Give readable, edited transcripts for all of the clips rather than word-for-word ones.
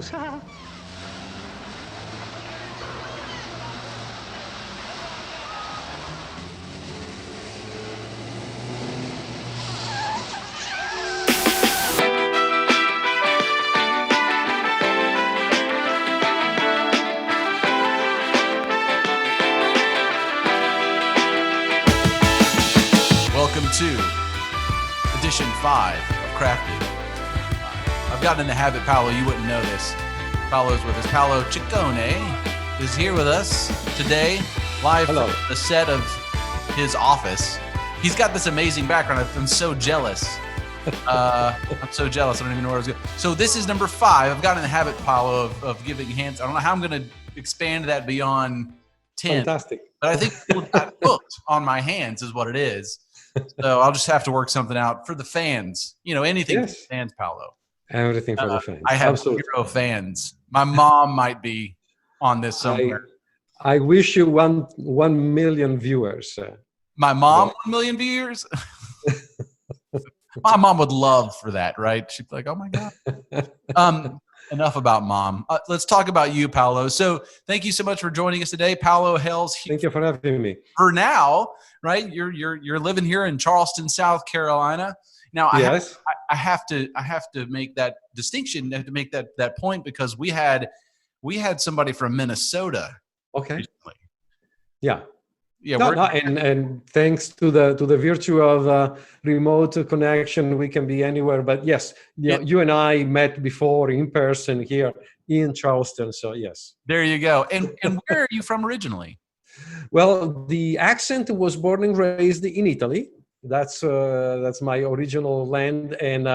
Zeus. Welcome to edition 5 of Crafted. I've gotten in the habit, Paolo, you wouldn't know this. Paolo's with us. Paolo Ciccone is here with us today, live from the set of his office. He's got this amazing background. I'm so jealous. I'm so jealous. I don't even know where I was going. So this is number 5. I've gotten in the habit, Paolo, of giving hands. I don't know how I'm going to expand that beyond 10. Fantastic. But I think people got hooked on my hands is what it is. So I'll just have to work something out for the fans. You know, anything for the fans, Paolo. Everything for the fans. I have 0 fans. My mom might be on this somewhere. I wish you 1 million viewers. My mom, 1 million viewers? My mom would love for that, right? She'd be like, oh my God. Enough about mom. Let's talk about you, Paolo. So thank you so much for joining us today. Paolo hails here. Thank you for having me. For now, right? You're living here in Charleston, South Carolina. Now, yes. I have to make that distinction, to make that point, because we had somebody from Minnesota. Okay. Recently. Yeah. Yeah. And thanks to the virtue of remote connection, we can be anywhere. But yes, you and I met before in person here in Charleston. So yes. There you go. And where are you from originally? Well, the accent was born and raised in Italy. That's my original land. And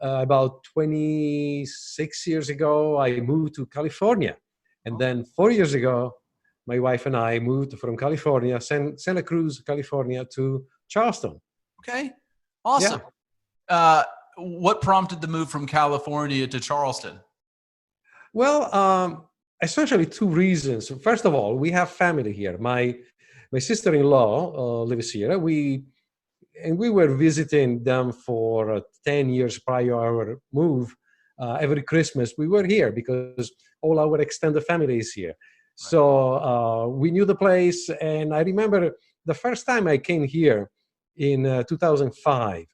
about 26 years ago, I moved to California. And then 4 years ago, my wife and I moved from California, Santa Cruz, California, to Charleston. Okay, awesome. Yeah. What prompted the move from California to Charleston? Well, essentially 2 reasons. First of all, we have family here. My sister-in-law lives here. We were visiting them for 10 years prior to our move. Every Christmas we were here because all our extended family is here. So we knew the place, and I remember the first time I came here in 2005,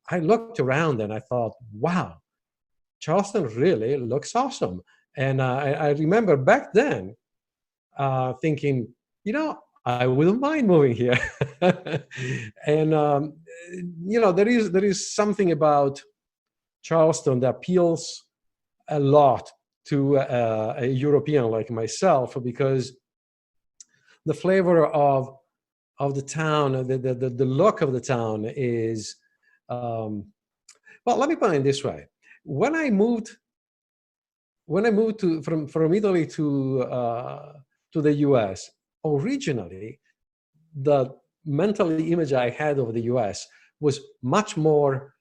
I looked around and I thought, wow, Charleston really looks awesome. And I remember back then thinking, I wouldn't mind moving here. And, there is something about Charleston that appeals a lot to a European like myself, because the flavor of the town, the look of the town is, well, let me put it this way. When I moved from Italy to the US, originally, the mental image I had of the US was much more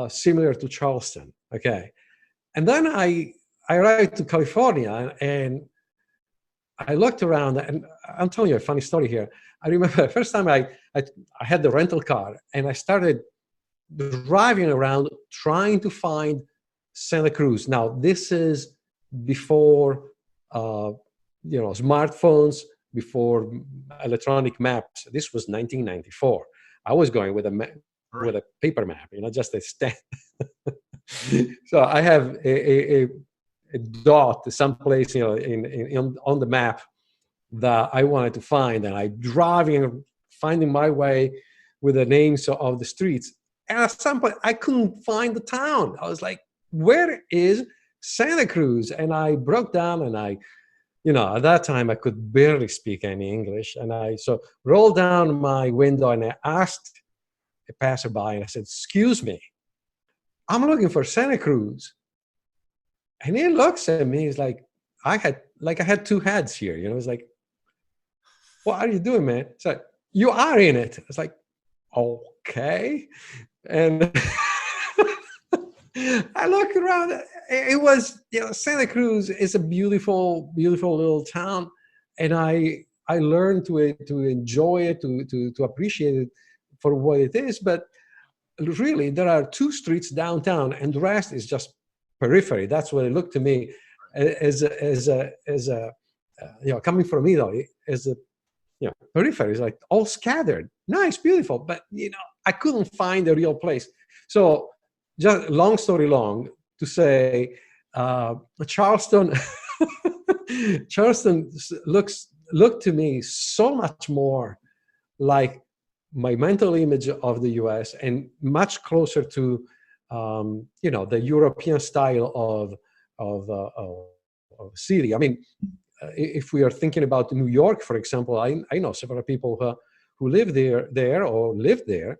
similar to Charleston. Okay. And then I arrived to California and I looked around, and I'm telling you a funny story here. I remember the first time I had the rental car and I started driving around trying to find Santa Cruz. Now, this is before, smartphones, before electronic maps. This was 1994. I was going with a paper map, just a stamp. So I have a dot someplace, on the map that I wanted to find, and I driving, finding my way with the names of the streets. And at some point, I couldn't find the town. I was like, "Where is Santa Cruz?" And I broke down, and at that time I could barely speak any English, and I rolled down my window and I asked a passerby, and I said, "Excuse me, I'm looking for Santa Cruz." And he looks at me. He's like, I had 2 heads here. It's like, "What are you doing, man?" It's like, "You are in it." It's like, okay. And I look around. It was, Santa Cruz is a beautiful, beautiful little town, and I learned to enjoy it, to appreciate it for what it is. But really, there are 2 streets downtown, and the rest is just periphery. That's what it looked to me as a coming from Italy, as a periphery is like all scattered, nice, beautiful, but I couldn't find a real place. So, just long story long to say, Charleston, Charleston looked to me so much more like my mental image of the U.S. and much closer to the European style of city. I mean, if we are thinking about New York, for example, I know several people who live there or lived there,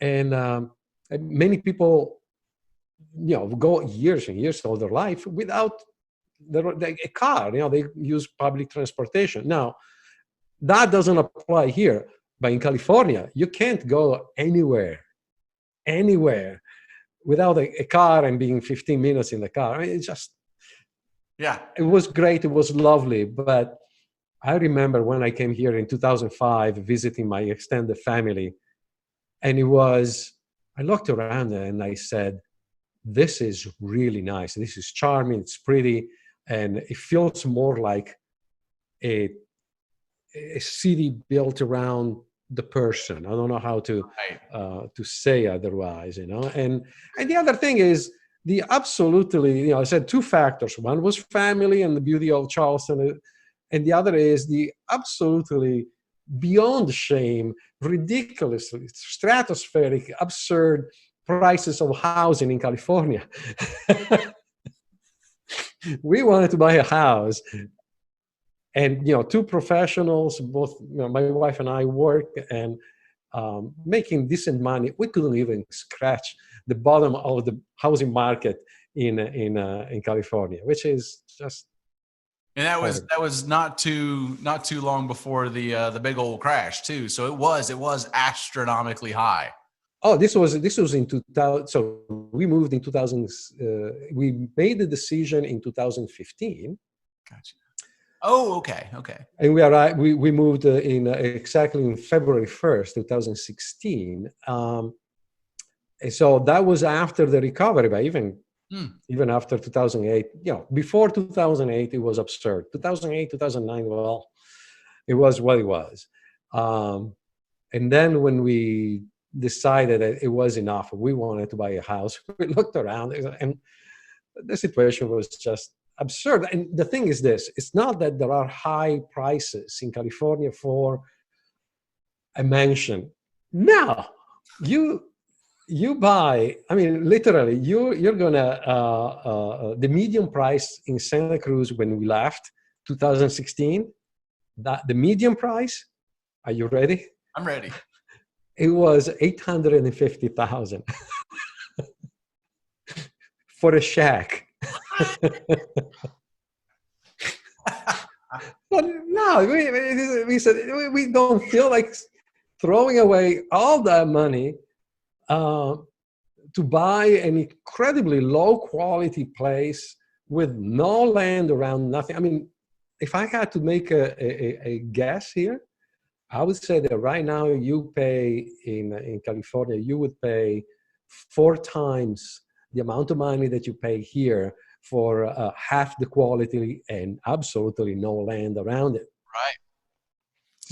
and many people, go years and years of their life without a car. They use public transportation. Now, that doesn't apply here, but in California, you can't go anywhere without a car and being 15 minutes in the car. I mean, it was great. It was lovely. But I remember when I came here in 2005, visiting my extended family, and I looked around and I said, this is really nice. This is charming. It's pretty. And it feels more like a city built around the person. I don't know how to say otherwise, And the other thing is the absolutely, I said two factors. One was family and the beauty of Charleston, and the other is the absolutely beyond shame, ridiculously stratospheric, absurd prices of housing in California. We wanted to buy a house. And, two professionals, both my wife and I work and making decent money. We couldn't even scratch the bottom of the housing market in California, which is just. And that was not too long before the big old crash too. So it was astronomically high. Oh, this was in 2000. So we moved in 2000. We made the decision in 2015. Gotcha. Oh, okay. And we moved exactly in February 1st, 2016. And so that was after the recovery, but even after 2008, before 2008, it was absurd. 2008, 2009, well, it was what it was. And then when we decided that it was enough, we wanted to buy a house, we looked around and the situation was just absurd. And the thing is this, it's not that there are high prices in California for a mansion. No, you buy, I mean, literally, you're gonna, the median price in Santa Cruz when we left, 2016, the median price, are you ready? I'm ready. It was $850,000 for a shack. But no, we said we don't feel like throwing away all that money to buy an incredibly low quality place with no land around, nothing. I mean, if I had to make a guess here, I would say that right now you pay in California, you would pay 4 times the amount of money that you pay here for half the quality and absolutely no land around it. Right.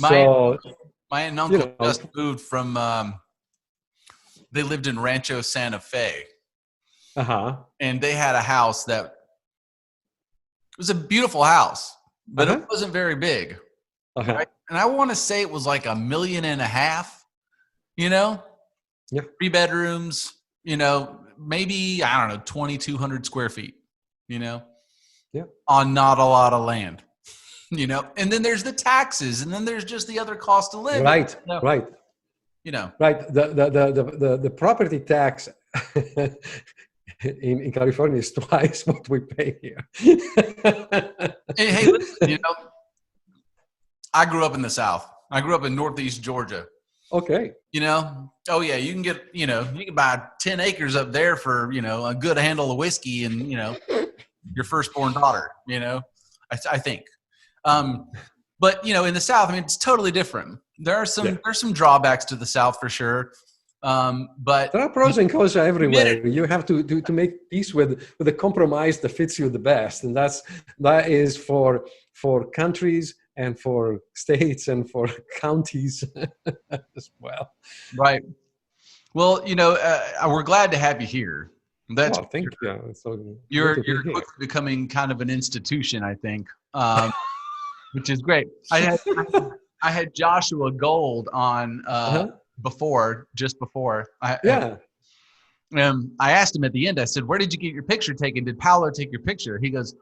My aunt and uncle just moved from, they lived in Rancho Santa Fe. And they had a house that was a beautiful house, but it wasn't very big. Right? And I want to say it was like $1.5 million, 3 bedrooms, maybe, I don't know, 2,200 square feet, on not a lot of land, and then there's the taxes, and then there's just the other cost of living. Right. Right. The property tax in California is twice what we pay here. Hey, listen, I grew up in the South. I grew up in Northeast Georgia. Okay. Oh yeah, you can get, you can buy 10 acres up there for, a good handle of whiskey and, your firstborn daughter, I think. But, in the South, I mean, it's totally different. There's some drawbacks to the South for sure. But there are pros and cons admitted, everywhere. You have to make peace with the compromise that fits you the best, and that is for countries and for states and for counties as well. right. Well, we're glad to have you here. That's Well, thank you. It's so good you're to be here. quickly becoming kind of an institution, I think, which is great. I had Joshua Gold on just before. Yeah. I asked him at the end. I said, "Where did you get your picture taken? Did Paolo take your picture?" He goes,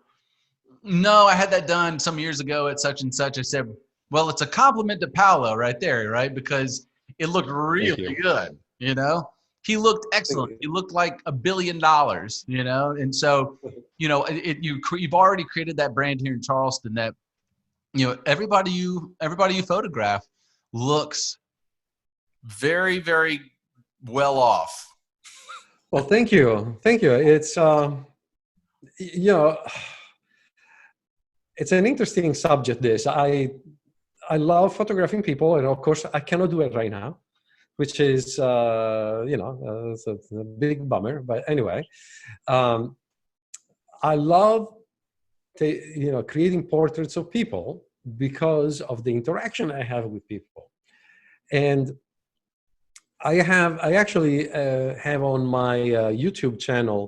"No, I had that done some years ago at such and such." I said, "Well, it's a compliment to Paolo right there, right? Because it looked really good, He looked excellent. He looked like $1 billion, And so, you've already created that brand here in Charleston that, everybody you photograph looks very, very well off. Well, thank you. It's it's an interesting subject. This I love photographing people, and of course, I cannot do it right now, which is it's a big bummer. But anyway, I love creating portraits of people because of the interaction I have with people, and I actually have on my YouTube channel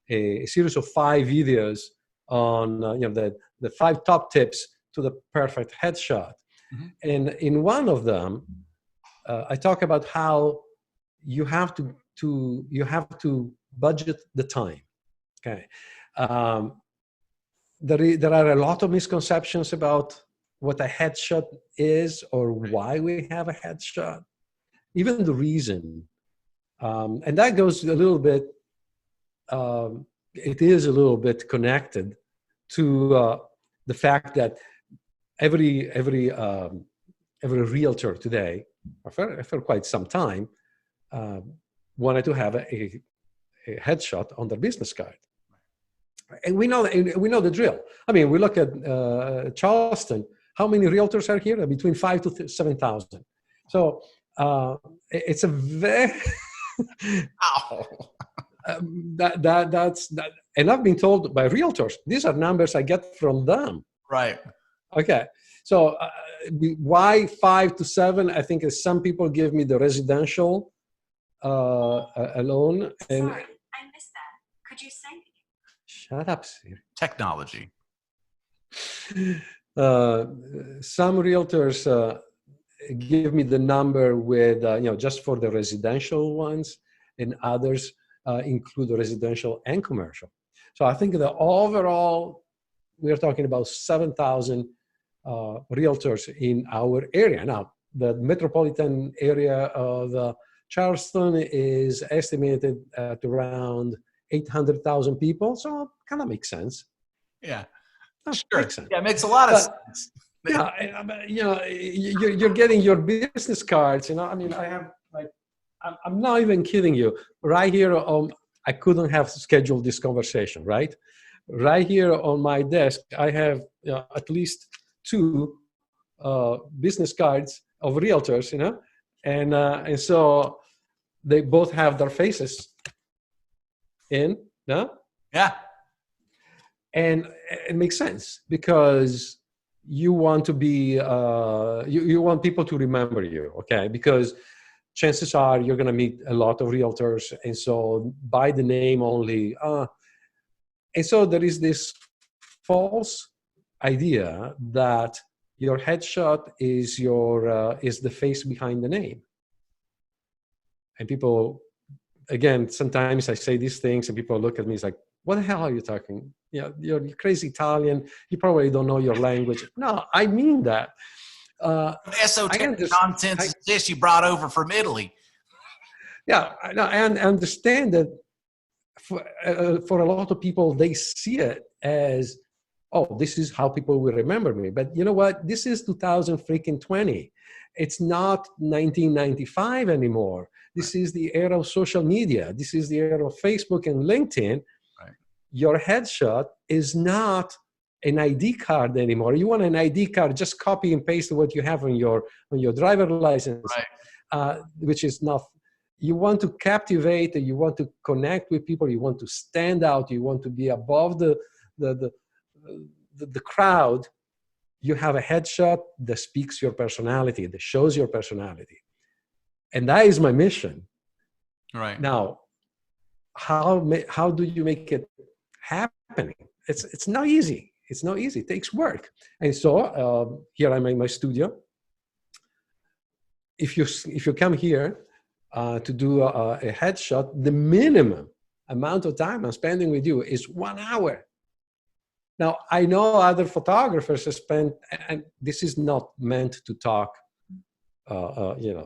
a series of 5 videos on the 5 top tips to the perfect headshot. Mm-hmm. And in one of them, I talk about how you have to budget the time. Okay, there are a lot of misconceptions about what a headshot is or why we have a headshot. Even the reason, and that goes a little bit. It is a little bit connected to the fact that every realtor today, for quite some time, wanted to have a headshot on their business card, and we know the drill. I mean, we look at Charleston. How many realtors are here? Between 5,000 to 7,000. So. It's a very that's and I've been told by realtors, these are numbers I get from them. Right. Okay. So why 5 to 7? I think is some people give me the residential alone. And sorry, I missed that. Could you say? Shut up, Siri. Technology. Some realtors. Give me the number with just for the residential ones, and others include the residential and commercial. So I think the overall we're talking about 7,000 realtors in our area. Now the metropolitan area of Charleston is estimated at around 800,000 people, so kind of makes sense. Yeah, sure. Makes sense. Yeah, it makes a lot of sense. Yeah, you're getting your business cards. I mean, I have I'm not even kidding you. Right here, I couldn't have scheduled this conversation. Right here on my desk, I have at least 2 business cards of realtors. And so they both have their faces in. Yeah, and it makes sense because. You want to be, you want people to remember you, okay? Because chances are you're going to meet a lot of realtors, and so by the name only. And so there is this false idea that your headshot is is the face behind the name. And people, again, sometimes I say these things, and people look at me, it's like, what the hell are you talking? You're crazy Italian. You probably don't know your language. No, I mean that. Esoteric nonsense is this you brought over from Italy. Yeah, and I understand that for a lot of people, they see it as, oh, this is how people will remember me. But you know what? This is 2020. It's not 1995 anymore. This is the era of social media. This is the era of Facebook and LinkedIn. Your headshot is not an ID card anymore. You want an ID card, just copy and paste what you have on your driver license, which is not you want to captivate, you want to connect with people, you want to stand out, you want to be above the crowd, you have a headshot that speaks your personality, that shows your personality. And that is my mission. Right. Now, how do you make it happening? It's not easy. It's not easy. It takes work. And so here I'm in my studio. If you come here to do a headshot, the minimum amount of time I'm spending with you is 1 hour. Now, I know other photographers spend, and this is not meant to talk,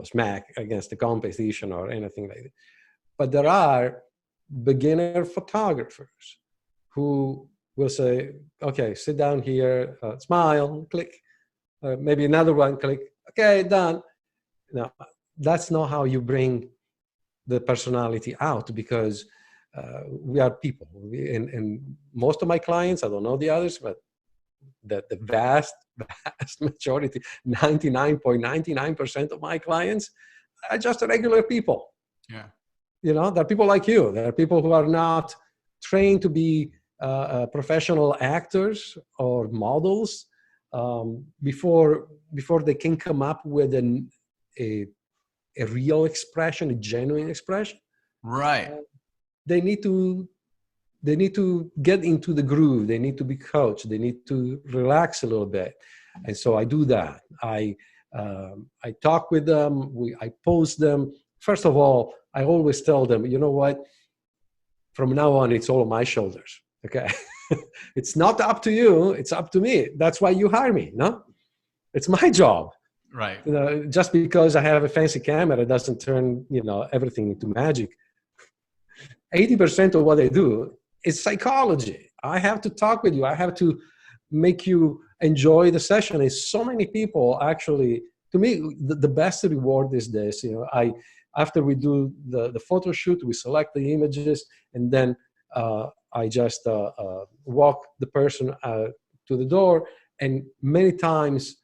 smack against the competition or anything like that. But there are beginner photographers who will say, okay, sit down here, smile, click, maybe another one, click, okay, done. Now, that's not how you bring the personality out, because we are people. And most of my clients, I don't know the others, but the vast majority, 99.99% of my clients are just regular people. Yeah. You know, there are people like you. There are people who are not trained to be professional actors or models before they can come up with a real expression, a genuine expression. Right. They need to get into the groove. They need to be coached. They need to relax a little bit. And so I do that. I talk with them. I pose them. First of all, I always tell them, you know what? From now on, it's all on my shoulders. Okay. It's not up to you. It's up to me. That's why you hire me. No, it's my job. Right. You know, just because I have a fancy camera doesn't turn, everything into magic. 80% of what I do is psychology. I have to talk with you. I have to make you enjoy the session. And so many people actually, to me, the best reward is this. After we do the photo shoot, we select the images, and then I just walk the person to the door, and many times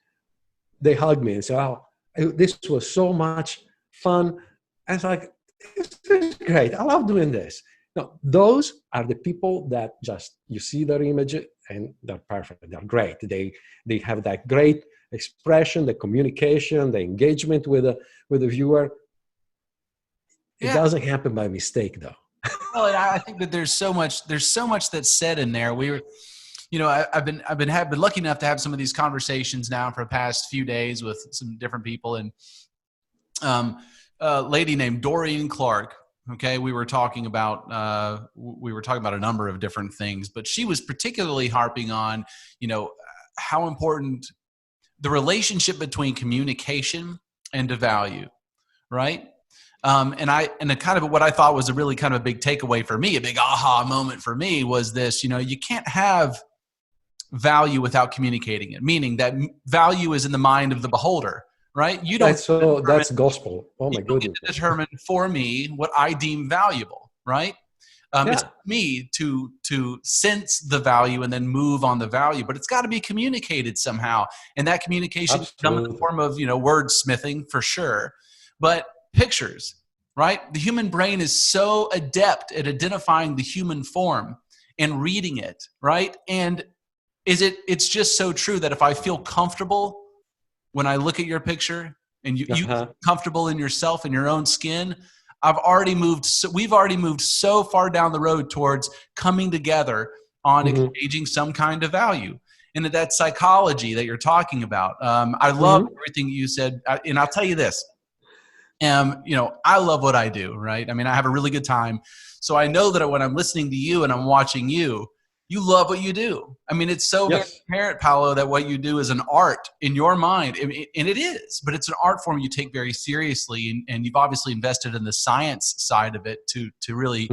they hug me and say, "Oh, this was so much fun." I was like, "This is great. I love doing this." Now, those are the people that just, you see their image and they're perfect. They're great. They have that great expression, the communication, the engagement with the viewer. It doesn't happen by mistake, though. Well, and I think that there's so much that's said in there. We were, I've been lucky enough to have some of these conversations now for the past few days with some different people, and a lady named Doreen Clark. Okay, we were talking about a number of different things, but she was particularly harping on, how important the relationship between communication and value, right? And kind of what I thought was a really kind of a big takeaway for me, a big aha moment for me was this, you can't have value without communicating it, meaning that value is in the mind of the beholder, right? You don't. That's gospel. Oh my goodness. Get to determine for me what I deem valuable, right? It's me to sense the value and then move on the value, but it's got to be communicated somehow. And that communication comes in the form of, wordsmithing for sure. But pictures, right? The human brain is so adept at identifying the human form and reading it, right? And it's just so true that if I feel comfortable when I look at your picture and you feel comfortable in yourself and your own skin, we've already moved so far down the road towards coming together on exchanging some kind of value. And that psychology that you're talking about. I love everything you said. And I'll tell you this. I love what I do, right? I mean, I have a really good time. So I know that when I'm listening to you and I'm watching you, you love what you do. I mean, it's so very apparent, Paolo, that what you do is an art in your mind. And it is, but it's an art form you take very seriously. And you've obviously invested in the science side of it to really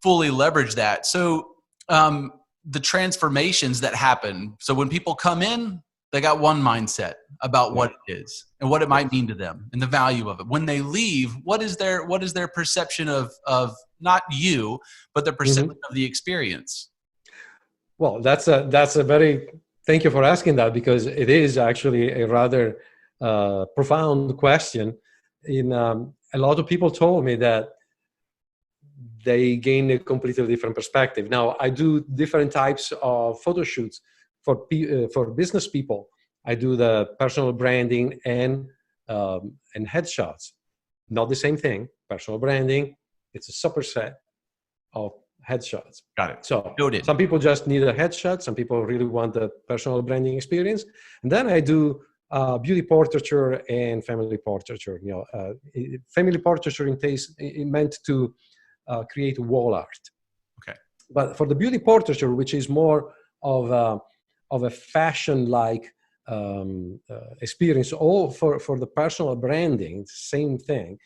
fully leverage that. So the transformations that happen. So when people come in, they got one mindset about what it is and what it might mean to them and the value of it. When they leave, what is their perception of not you, but the perception of the experience? Well, that's a very, thank you for asking that, because it is actually a rather profound question. a lot of people told me that they gain a completely different perspective. Now, I do different types of photo shoots for business people. I do the personal branding and headshots. Not the same thing. Personal branding, it's a superset of headshots. Got it. So Noted. some people just need a headshot. Some people really want the personal branding experience. And then I do beauty portraiture and family portraiture. Family portraiture it meant to create wall art. Okay. But for the beauty portraiture, which is more of a fashion-like experience, or for the personal branding, same thing.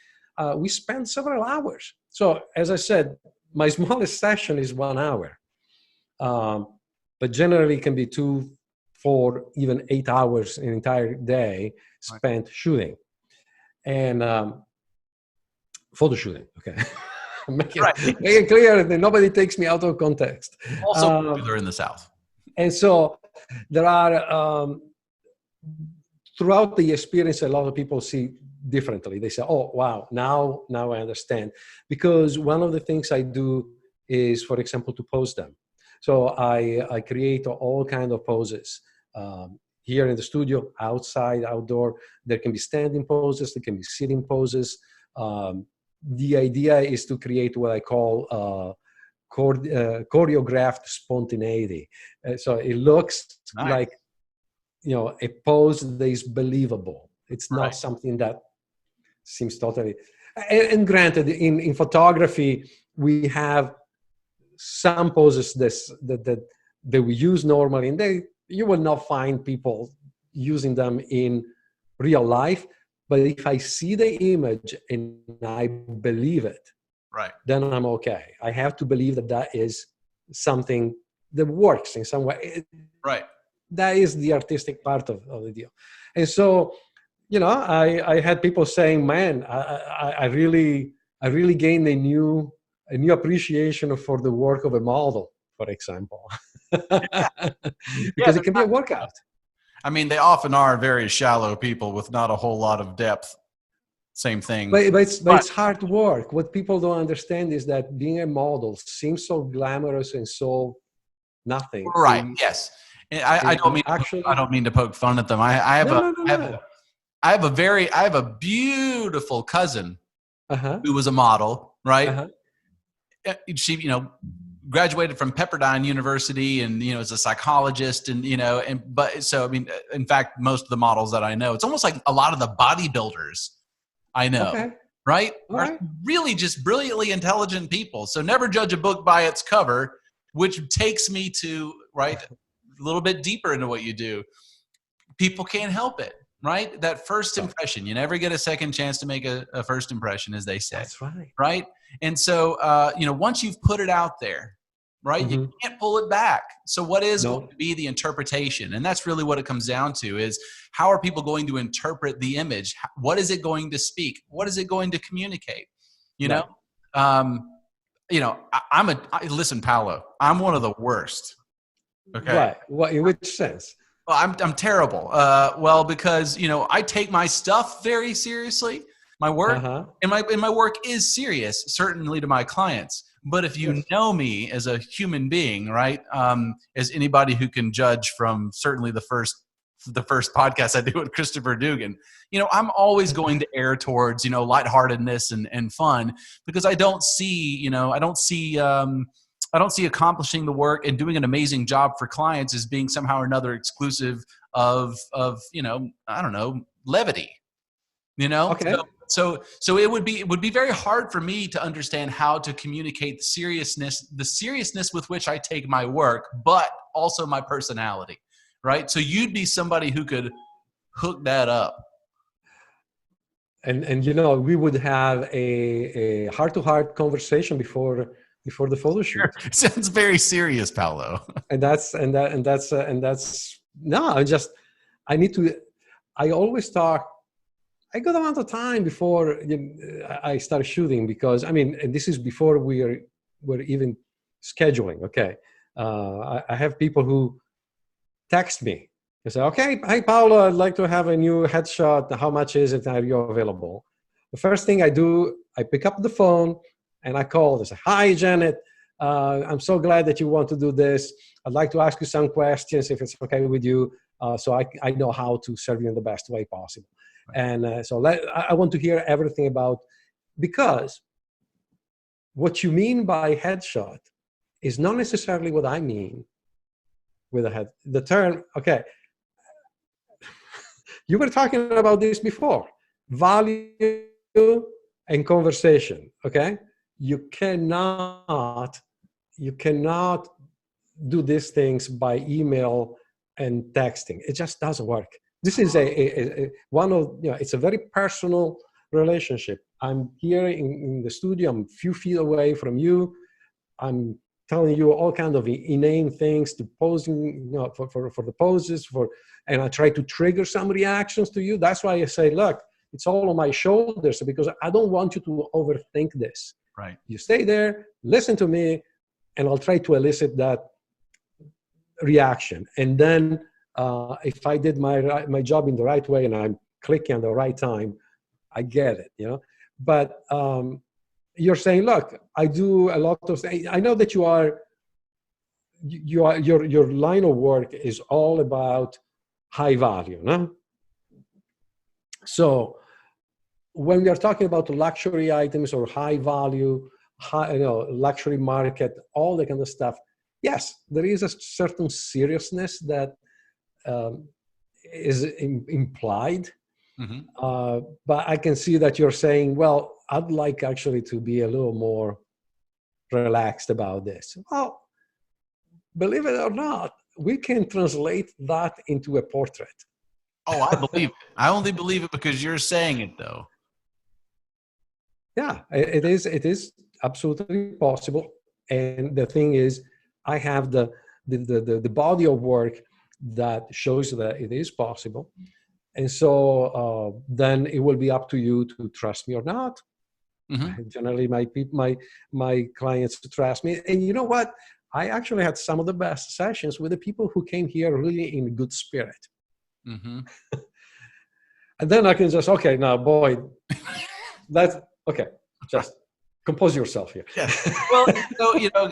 We spend several hours. So as I said, my smallest session is 1 hour, but generally it can be 2, 4, even 8 hours an entire day spent shooting and photo shooting. Okay. Make it clear that nobody takes me out of context. Also popular in the South. And so there are, throughout the experience, a lot of people see differently. They say, oh, wow, now I understand. Because one of the things I do is, for example, to pose them. So I create all kinds of poses. Here in the studio, outside, outdoor, there can be standing poses, there can be sitting poses. The idea is to create what I call choreographed spontaneity. So it looks like, a pose that is believable. It's not something that seems totally. And granted, in photography, we have some poses that we use normally, and you will not find people using them in real life. But if I see the image and I believe it, then I'm okay. I have to believe that is something that works in some way. That is the artistic part of the deal. And so, I had people saying, man, I really gained a new appreciation for the work of a model, for example. Because it can be a workout. I mean, they often are very shallow people with not a whole lot of depth. Same thing. But it's hard work. What people don't understand is that being a model seems so glamorous and so nothing. Right. Yes. I don't mean to poke fun at them. I have a beautiful cousin who was a model, right? She, graduated from Pepperdine University and, is a psychologist in fact, most of the models that I know, it's almost like a lot of the bodybuilders I know, right? Are really just brilliantly intelligent people. So never judge a book by its cover, which takes me to, a little bit deeper into what you do. People can't help it, right? That first impression, you never get a second chance to make a first impression, as they say. That's right. Right. And so, once you've put it out there, you can't pull it back. So what is going to be the interpretation? And that's really what it comes down to, is how are people going to interpret the image? What is it going to speak? What is it going to communicate? Listen, Paolo, I'm one of the worst. Okay. Right. What, in which sense? Well, I'm terrible. Because, I take my stuff very seriously, my work, and my work is serious, certainly to my clients. But if you know me as a human being, right, as anybody who can judge from certainly the first podcast I did with Christopher Dugan, I'm always going to err towards, lightheartedness and fun, because I don't see accomplishing the work and doing an amazing job for clients as being somehow or another exclusive of levity, Okay. So it would be very hard for me to understand how to communicate the seriousness with which I take my work, but also my personality, right? So you'd be somebody who could hook that up. And we would have a heart-to-heart conversation before the photo shoot. Sure. Sounds very serious, Paolo. I always talk a good amount of time before I start shooting, because and this is before we're even scheduling. Okay. I have people who text me and say, okay, hi Paolo, I'd like to have a new headshot. How much is it? Are you available? The first thing I do, I pick up the phone and I call. I say, "Hi, Janet. I'm so glad that you want to do this. I'd like to ask you some questions if it's okay with you, so I know how to serve you in the best way possible." And I want to hear everything about, because what you mean by headshot is not necessarily what I mean with a head. The term, okay, you were talking about this before, value and conversation, okay? You cannot do these things by email and texting. It just doesn't work. This is one of, it's a very personal relationship. I'm here in the studio, I'm a few feet away from you. I'm telling you all kinds of inane things to posing, for the poses, and I try to trigger some reactions to you. That's why I say, look, it's all on my shoulders, because I don't want you to overthink this. Right. You stay there, listen to me, and I'll try to elicit that reaction. And then if I did my job in the right way and I'm clicking at the right time, I get it, But you're saying, look, I do a lot of things. I know that your line of work is all about high value, no? So when we are talking about luxury items or high value, luxury market, all that kind of stuff, yes, there is a certain seriousness that is implied. Mm-hmm. But I can see that you're saying, well, I'd like actually to be a little more relaxed about this. Well, believe it or not, we can translate that into a portrait. Oh, I believe it. I only believe it because you're saying it, though. Yeah, it is absolutely possible. And the thing is, I have the body of work that shows that it is possible. And so then it will be up to you to trust me or not. Mm-hmm. Generally, my clients trust me. And you know what? I actually had some of the best sessions with the people who came here really in good spirit. Mm-hmm. And then I can just, okay, now, boy, that's okay. Just compose yourself here. Yeah. Well,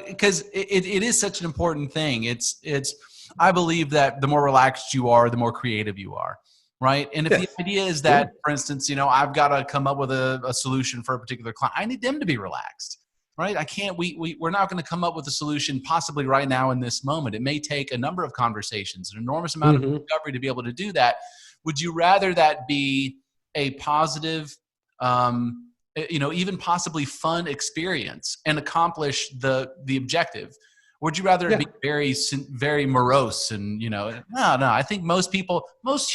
because it is such an important thing. It's. I believe that the more relaxed you are, the more creative you are. Right. And if the idea is that, for instance, I've got to come up with a solution for a particular client, I need them to be relaxed. Right. I can't, we're not going to come up with a solution possibly right now in this moment. It may take a number of conversations, an enormous amount of discovery to be able to do that. Would you rather that be a positive, even possibly fun experience and accomplish the objective? Or would you rather it be very, very morose and, no, I think most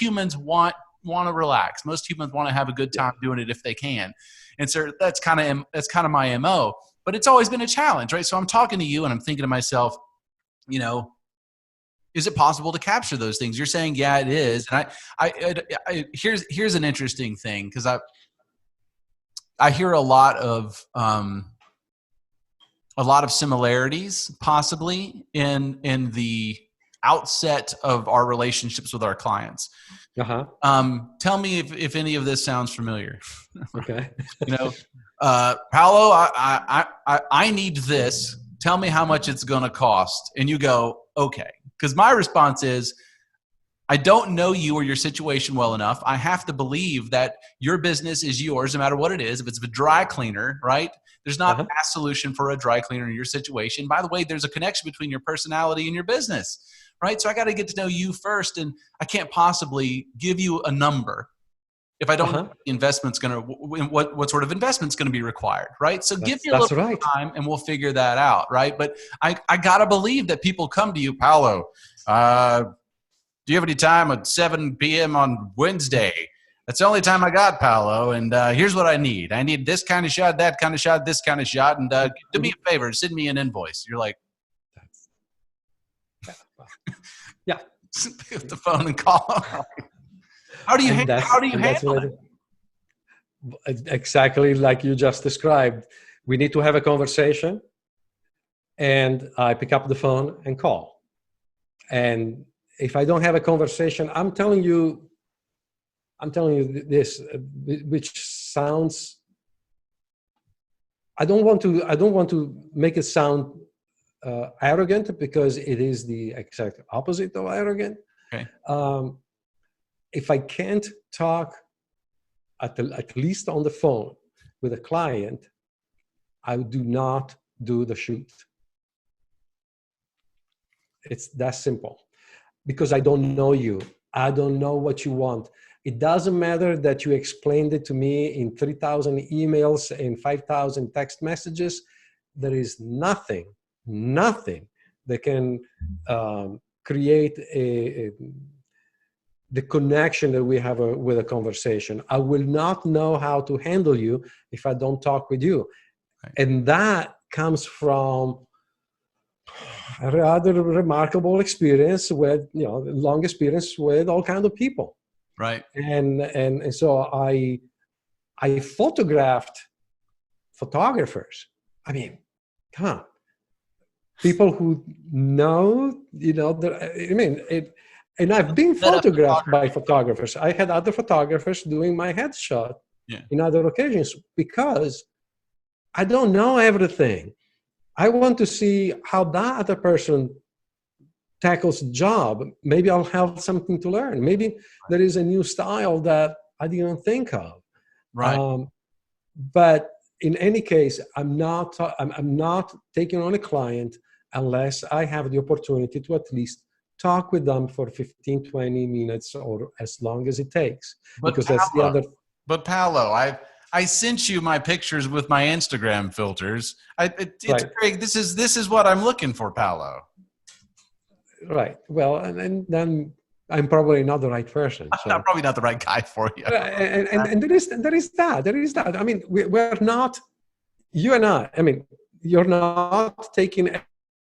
humans want to relax. Most humans want to have a good time doing it if they can. And so that's kind of my MO, but it's always been a challenge, right? So I'm talking to you and I'm thinking to myself, is it possible to capture those things? You're saying, yeah, it is. And here's an interesting thing, because I hear a lot of similarities possibly in the outset of our relationships with our clients. Uh-huh. Tell me if any of this sounds familiar. Okay. Paolo, I need this. Tell me how much it's going to cost. And you go, okay. Because my response is, I don't know you or your situation well enough. I have to believe that your business is yours no matter what it is. If it's a dry cleaner, right? There's not a mass solution for a dry cleaner in your situation. By the way, there's a connection between your personality and your business, right? So I got to get to know you first, and I can't possibly give you a number if I don't know the investment's going to, what sort of investment's going to be required, right? So give me a little bit of time and we'll figure that out, right? But I got to believe that people come to you, Paolo, do you have any time at 7 p.m. on Wednesday? That's the only time I got, Paolo. And here's what I need. I need this kind of shot, that kind of shot, this kind of shot. And do me a favor, send me an invoice. You're like, yeah. Pick up the phone and call them. How do you handle it? Exactly like you just described. We need to have a conversation. And I pick up the phone and call. And if I don't have a conversation, I'm telling you this, which sounds. I don't want to make it sound arrogant, because it is the exact opposite of arrogant. Okay. If I can't talk at least on the phone with a client, I do not do the shoot. It's that simple, because I don't know you. I don't know what you want. It doesn't matter that you explained it to me in 3,000 emails and 5,000 text messages. There is nothing that can create the connection that we have with a conversation. I will not know how to handle you if I don't talk with you. Right. And that comes from a rather remarkable experience with, long experience with all kinds of people. Right. And so I photographed photographers. I mean, come on. People who know, and I've been photographed by photographers. I had other photographers doing my headshot in other occasions, because I don't know everything. I want to see how that other person tackles the job. Maybe I'll have something to learn. Maybe there is a new style that I didn't think of. Right. But in any case, I'm not taking on a client unless I have the opportunity to at least talk with them for 15, 20 minutes, or as long as it takes. But because Paolo, that's the other. But Paolo, I sent you my pictures with my Instagram filters. It's right. great. This is what I'm looking for, Paolo. Right. Well, and then I'm probably not the right person. So. I'm probably not the right guy for you. And there is that. I mean, we're not, you and I mean, you're not taking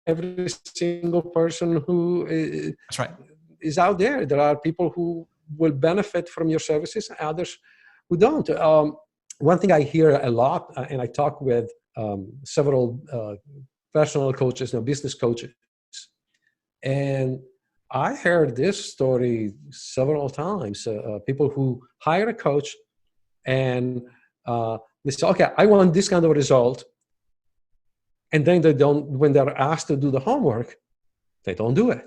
every single person who That's right. is out there. There are people who will benefit from your services, and others who don't. One thing I hear a lot, and I talk with several personal coaches, business coaches, and I heard this story several times. People who hire a coach and they say, okay, I want this kind of result. And then they don't, when they're asked to do the homework, they don't do it.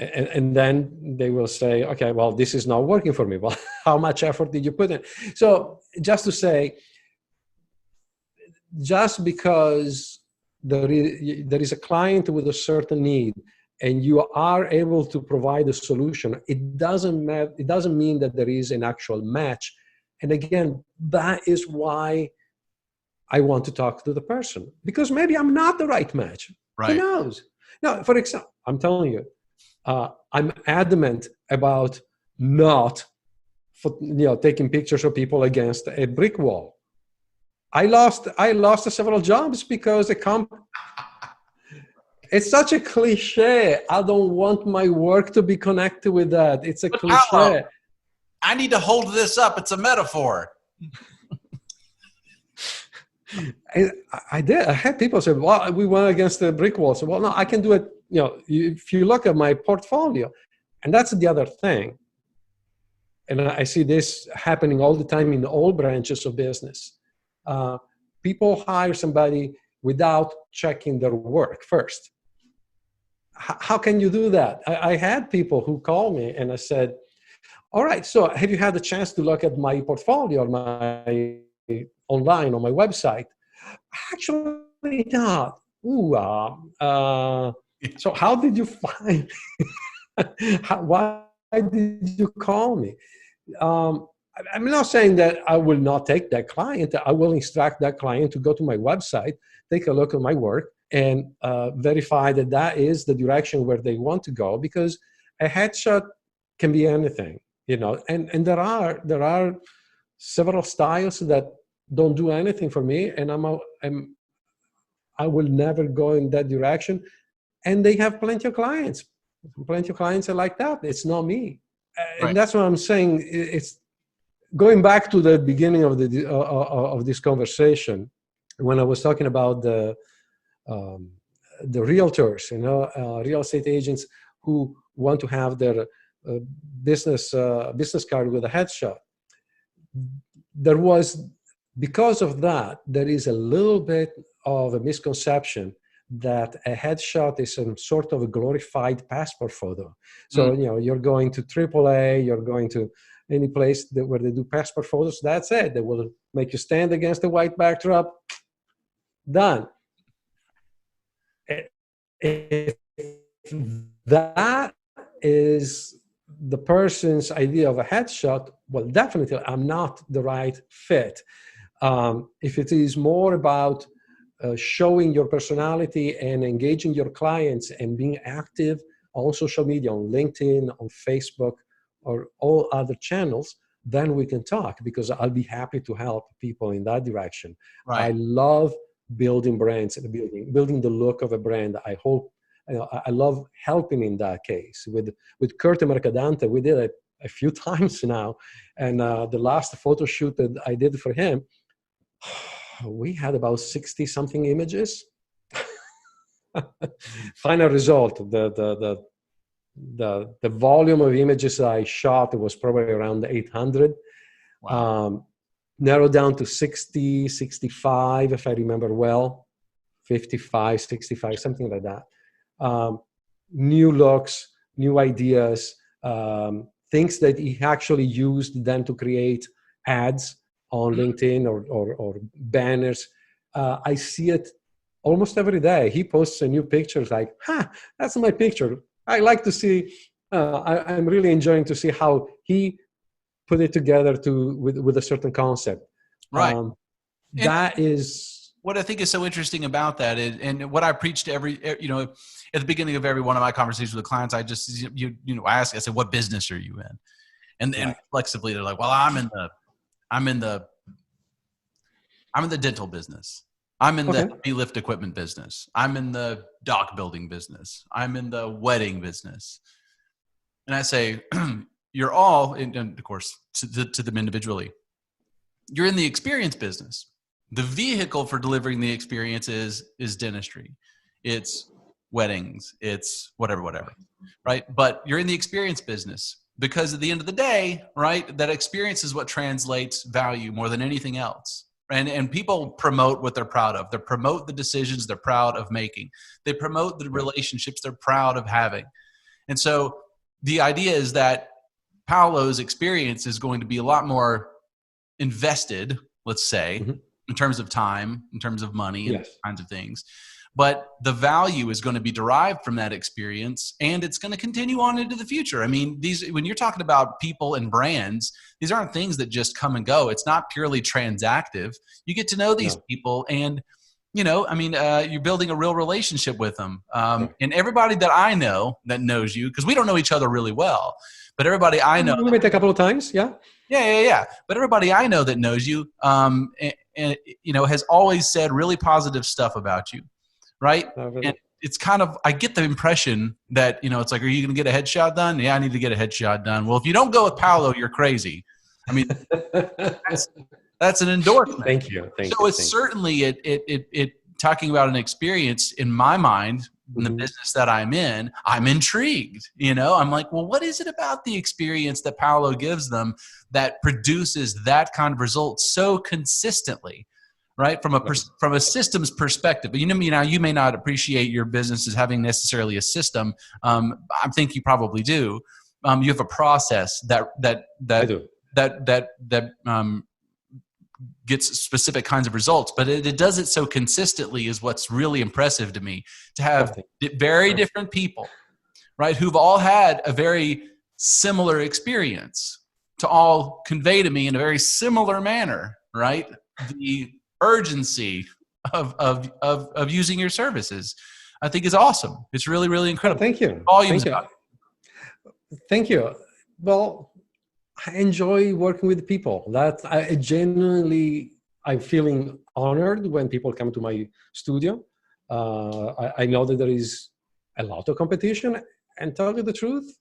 And then they will say, okay, well, this is not working for me. Well, how much effort did you put in? So just to say, just because there is a client with a certain need and you are able to provide a solution, it doesn't mean that there is an actual match. And again, that is why I want to talk to the person, because maybe I'm not the right match. Right. Who knows? Now, for example, I'm telling you, I'm adamant about not taking pictures of people against a brick wall. I lost several jobs because it's such a cliche. I don't want my work to be connected with that. It's a cliche. Paolo, I need to hold this up. It's a metaphor. I did. I had people say, well, we went against the brick wall. So, well, no, I can do it. If you look at my portfolio, and that's the other thing. And I see this happening all the time in all branches of business. People hire somebody without checking their work first. How can you do that? I had people who called me and I said, all right, so have you had a chance to look at my portfolio online on my website? Actually not. So how did you find why did you call me? I'm not saying that I will not take that client. I will instruct that client to go to my website, take a look at my work, and verify that that is the direction where they want to go, because a headshot can be anything, and there are several styles that don't do anything for me, and I will never go in that direction. And they have plenty of clients. Plenty of clients are like that. It's not me. Right. And that's what I'm saying. It's going back to the beginning of of this conversation, when I was talking about the realtors, real estate agents who want to have their business card with a headshot. there was, because of that, there is a little bit of a misconception that a headshot is some sort of a glorified passport photo. So, you're going to AAA, you're going to any place where they do passport photos, that's it. They will make you stand against a white backdrop, done. If that is the person's idea of a headshot, well, definitely I'm not the right fit. If it is more about showing your personality and engaging your clients and being active on social media, on LinkedIn, on Facebook, or all other channels, then we can talk, because I'll be happy to help people in that direction. Right. I love building brands and building the look of a brand. I love helping in that case. With Kurt Mercadante, we did it a few times now. And the last photo shoot that I did for him, we had about 60 something images. Final result, the volume of images I shot was probably around 800. Wow. Narrowed down to 60, 65, if I remember well, 55, 65, something like that. New looks, new ideas, things that he actually used then to create ads on LinkedIn or banners. I see it almost every day. He posts a new picture, like, that's my picture. I like to see, I'm really enjoying to see how he put it together with a certain concept. Right. That is what I think is so interesting about that is, and what I preach to every, at the beginning of every one of my conversations with clients, I just, I ask, I say, what business are you in? And flexibly, they're like, well, I'm in the dental business. I'm in the heavy lift equipment business. I'm in the dock building business. I'm in the wedding business. And I say, you're all, and of course, to them individually, you're in the experience business. The vehicle for delivering the experience is dentistry. It's weddings. It's whatever, right? But you're in the experience business because at the end of the day, right, that experience is what translates value more than anything else. And people promote what they're proud of. They promote the decisions they're proud of making. They promote the relationships they're proud of having. And so the idea is that Paolo's experience is going to be a lot more invested, let's say, in terms of time, in terms of money, and kinds of things. But the value is going to be derived from that experience, and it's going to continue on into the future. I mean, when you're talking about people and brands, these aren't things that just come and go. It's not purely transactive. You get to know these people, and you're building a real relationship with them. And everybody that I know that knows you, because we don't know each other really well, but everybody I know, we met a couple of times, yeah. But everybody I know that knows you, has always said really positive stuff about you. Right. And it's kind of, I get the impression that, it's like, are you going to get a headshot done? Yeah, I need to get a headshot done. Well, if you don't go with Paolo, you're crazy. I mean, that's an endorsement. Thank you. So it's certainly it talking about an experience in my mind, in the business that I'm in, I'm intrigued. I'm like, well, what is it about the experience that Paolo gives them that produces that kind of result so consistently? Right, from a systems perspective, but you may not appreciate your business as having necessarily a system. I think you probably do. You have a process that gets specific kinds of results, but it does it so consistently is what's really impressive to me. To have very different people, right, who've all had a very similar experience, to all convey to me in a very similar manner, right, the urgency of using your services, I think is awesome. It's really, really incredible. Thank you. Volumes Thank you. Well, I enjoy working with people. That I'm feeling honored when people come to my studio. I know that there is a lot of competition, and tell you the truth,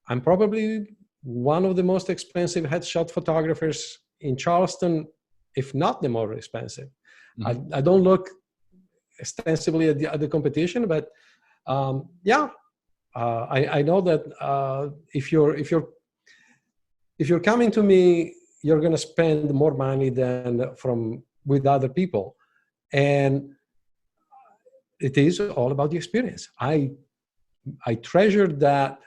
I'm probably one of the most expensive headshot photographers in Charleston, if not the more expensive. I don't look extensively at the competition, but I know that if you're coming to me you're going to spend more money than with other people. And it is all about the experience. I treasure that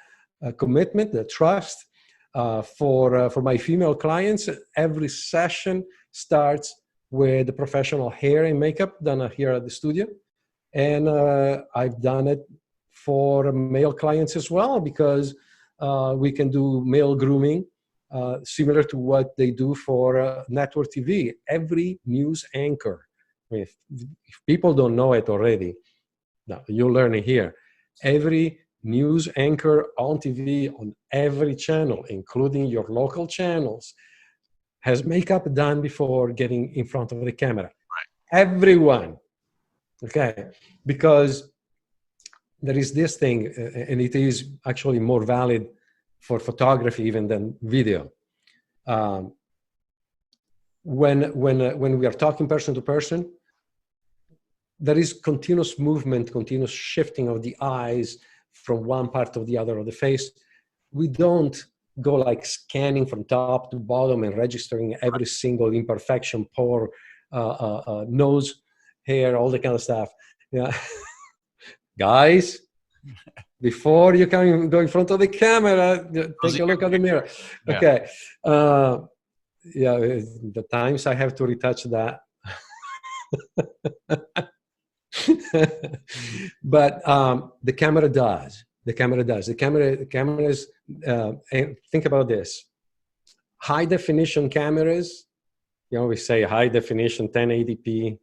commitment, the trust for my female clients. Every session starts with the professional hair and makeup done here at the studio. And I've done it for male clients as well, because we can do male grooming similar to what they do for network TV. Every news anchor, if people don't know it already, now you'll learn it here. Every news anchor on TV, on every channel, including your local channels, has makeup done before getting in front of the camera. Everyone. Okay, because there is this thing, and it is actually more valid for photography even than video. When we are talking person to person, there is continuous movement, continuous shifting of the eyes from one part to the other of the face. We don't go like scanning from top to bottom and registering every single imperfection, pore, nose, hair, all that kind of stuff. Yeah. Guys, before you go in front of the camera, take a look at the mirror. Yeah. Okay. Yeah, the times I have to retouch that. But the camera does. The cameras, and think about this. High definition cameras, we say high definition 1080p.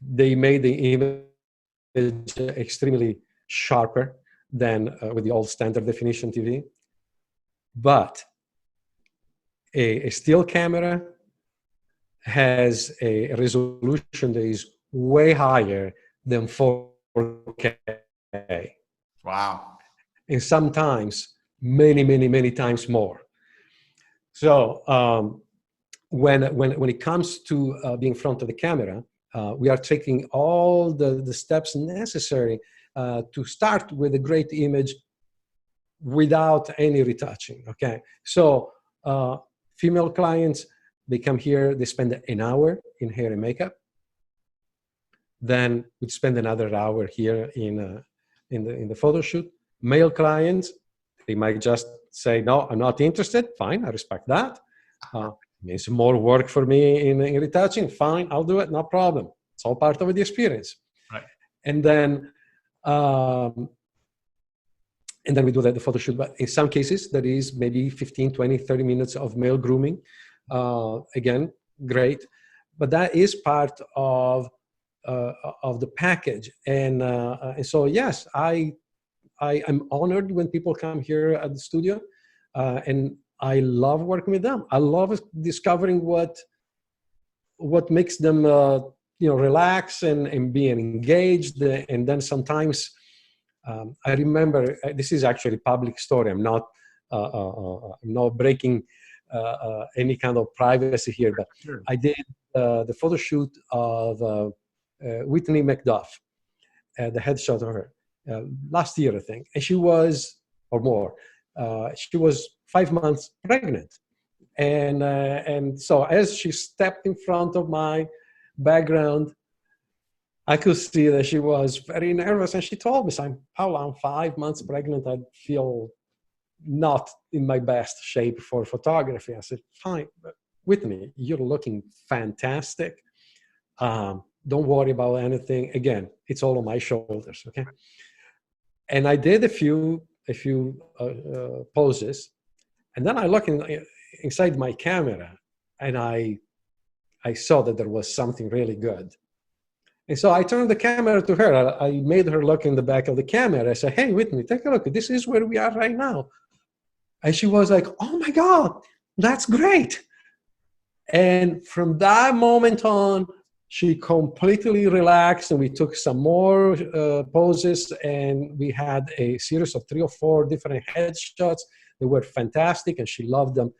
They made the image extremely sharper than with the old standard definition TV. But a still camera has a resolution that is way higher than 4K. Wow. And sometimes many times more. So when it comes to being in front of the camera, we are taking all the steps necessary to start with a great image without any retouching. Okay, so female clients, they come here, they spend an hour in hair and makeup. Then we spend another hour here in the photo shoot. Male clients, they might just say, no, I'm not interested. Fine, I respect that. Means more work for me in retouching. Fine, I'll do it, no problem. It's all part of the experience. Right. And then we do the photo shoot. But in some cases, there is maybe 15, 20, 30 minutes of male grooming. Again, great. But that is part of the package. And so, yes, I'm honored when people come here at the studio, and I love working with them. I love discovering what makes them, relax and be engaged. And then sometimes I remember, this is actually a public story. I'm not breaking any kind of privacy here, but sure. I did the photo shoot of Whitney McDuff, the headshot of her, last year, I think. And she was, or more, she was 5 months pregnant. And so as she stepped in front of my background, I could see that she was very nervous. And she told me, Paolo, I'm 5 months pregnant. I feel not in my best shape for photography. I said, fine, but Whitney, you're looking fantastic. Don't worry about anything. Again, it's all on my shoulders, okay? And I did a few poses, and then I looked inside my camera, and I saw that there was something really good. And so I turned the camera to her. I made her look in the back of the camera. I said, hey, Whitney, take a look. This is where we are right now. And she was like, oh my God, that's great. And from that moment on, she completely relaxed, and we took some more poses, and we had a series of 3 or 4 different headshots. They were fantastic, and she loved them.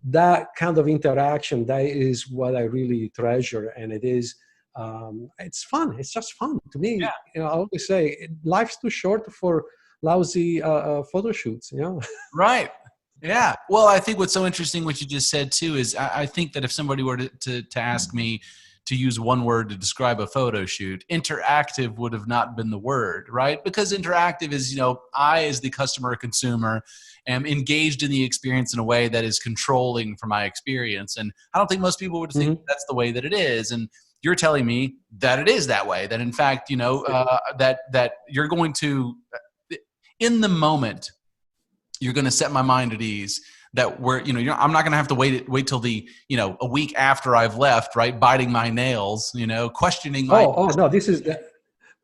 That kind of interaction, that is what I really treasure, and it is, it's fun. It's just fun to me. Yeah. I always say, life's too short for lousy photo shoots. Right. Yeah. Well, I think what's so interesting, what you just said too, is I think that if somebody were to ask me to use one word to describe a photo shoot, interactive would have not been the word, right? Because interactive is, I as the customer or consumer am engaged in the experience in a way that is controlling for my experience. And I don't think most people would think Mhm. that's the way that it is. And you're telling me that it is that way, that in fact, that you're going to, in the moment, you're going to set my mind at ease that I'm not going to have to wait till the, a week after I've left, right? Biting my nails, questioning my, Oh, no, this is the,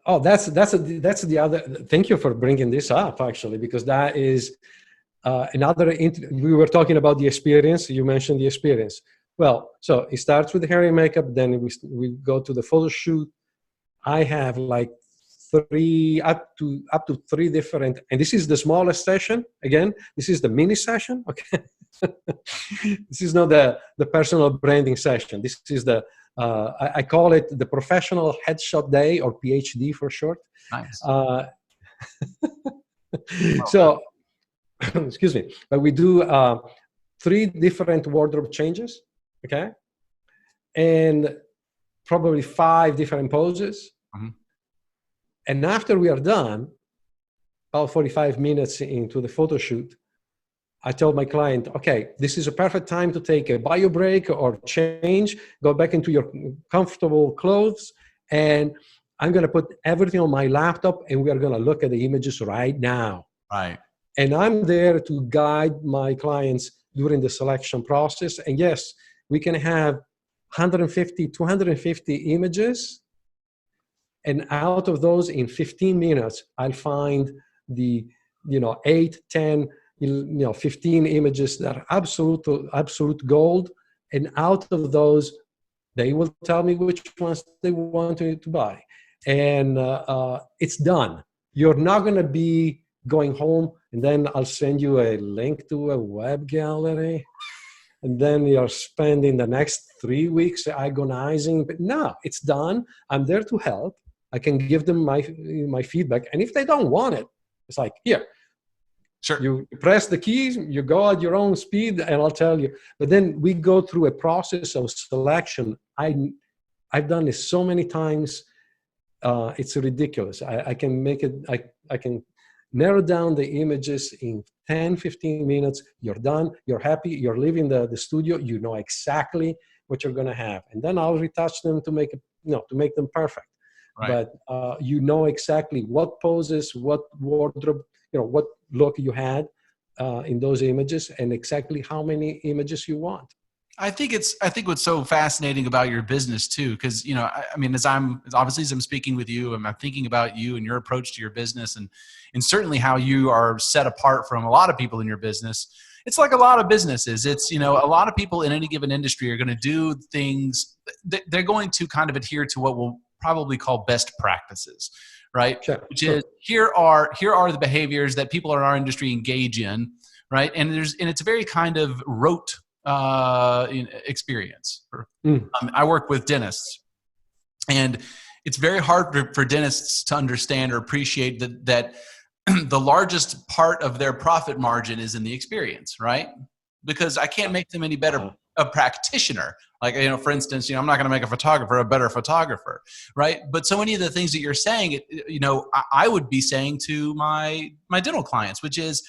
oh, that's the other. Thank you for bringing this up, actually, because that is we were talking about the experience. You mentioned the experience. Well, so it starts with the hair and makeup, then we go to the photo shoot. I have like up to three different, and this is the smallest session. Again, this is the mini session. Okay, this is not the personal branding session. This is the I call it the professional headshot day, or PhD for short. nice. Uh, so, excuse me, but we do three different wardrobe changes. Okay, and probably five different poses. Mhm. And after we are done, about 45 minutes into the photo shoot, I told my client, okay, this is a perfect time to take a bio break or change, go back into your comfortable clothes, and I'm going to put everything on my laptop and we are going to look at the images right now. Right. And I'm there to guide my clients during the selection process. And yes, we can have 150, 250 images. And out of those, in 15 minutes, I'll find the, 8, 10, 15 images that are absolute gold. And out of those, they will tell me which ones they want to buy. And it's done. You're not going to be going home and then I'll send you a link to a web gallery. And then you're spending the next 3 weeks agonizing. But no, it's done. I'm there to help. I can give them my feedback. And if they don't want it, it's like, here, Sure. you press the keys, you go at your own speed, and I'll tell you. But then we go through a process of selection. I've done this so many times. It's ridiculous. I can make it, I can narrow down the images in 10, 15 minutes. You're done. You're happy. You're leaving the studio. You know exactly what you're going to have. And then I'll retouch them to make it, to make them perfect. Right. But you know exactly what poses, what wardrobe, what look you had in those images, and exactly how many images you want. I think what's so fascinating about your business too, because as I'm speaking with you, and I'm thinking about you and your approach to your business, and certainly how you are set apart from a lot of people in your business. It's like a lot of businesses. It's a lot of people in any given industry are going to do things. They're going to kind of adhere to what we'll probably call best practices, right? Sure, Which sure. is here are the behaviors that people in our industry engage in, right? And it's a very kind of rote experience. I work with dentists, and it's very hard for dentists to understand or appreciate that the largest part of their profit margin is in the experience, right? Because I can't make them any better a practitioner. Like, for instance, I'm not going to make a photographer a better photographer, right? But so many of the things that you're saying, I would be saying to my dental clients, which is,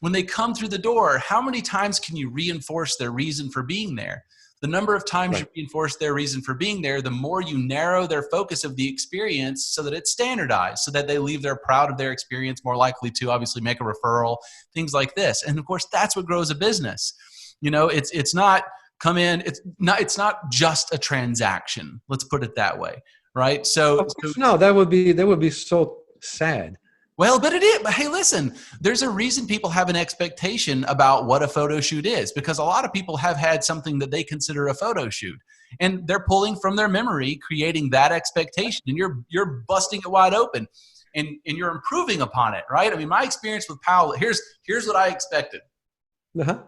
when they come through the door, how many times can you reinforce their reason for being there? The number of times you reinforce their reason for being there, the more you narrow their focus of the experience so that it's standardized, so that they leave there proud of their experience, more likely to obviously make a referral, things like this. And of course, that's what grows a business. It's not come in. It's not just a transaction. Let's put it that way. Right. So no, that would be so sad. Well, but it is. But hey, listen, there's a reason people have an expectation about what a photo shoot is, because a lot of people have had something that they consider a photo shoot, and they're pulling from their memory, creating that expectation, and you're busting it wide open, and you're improving upon it, right? I mean, my experience with Paolo, here's what I expected. Uh-huh.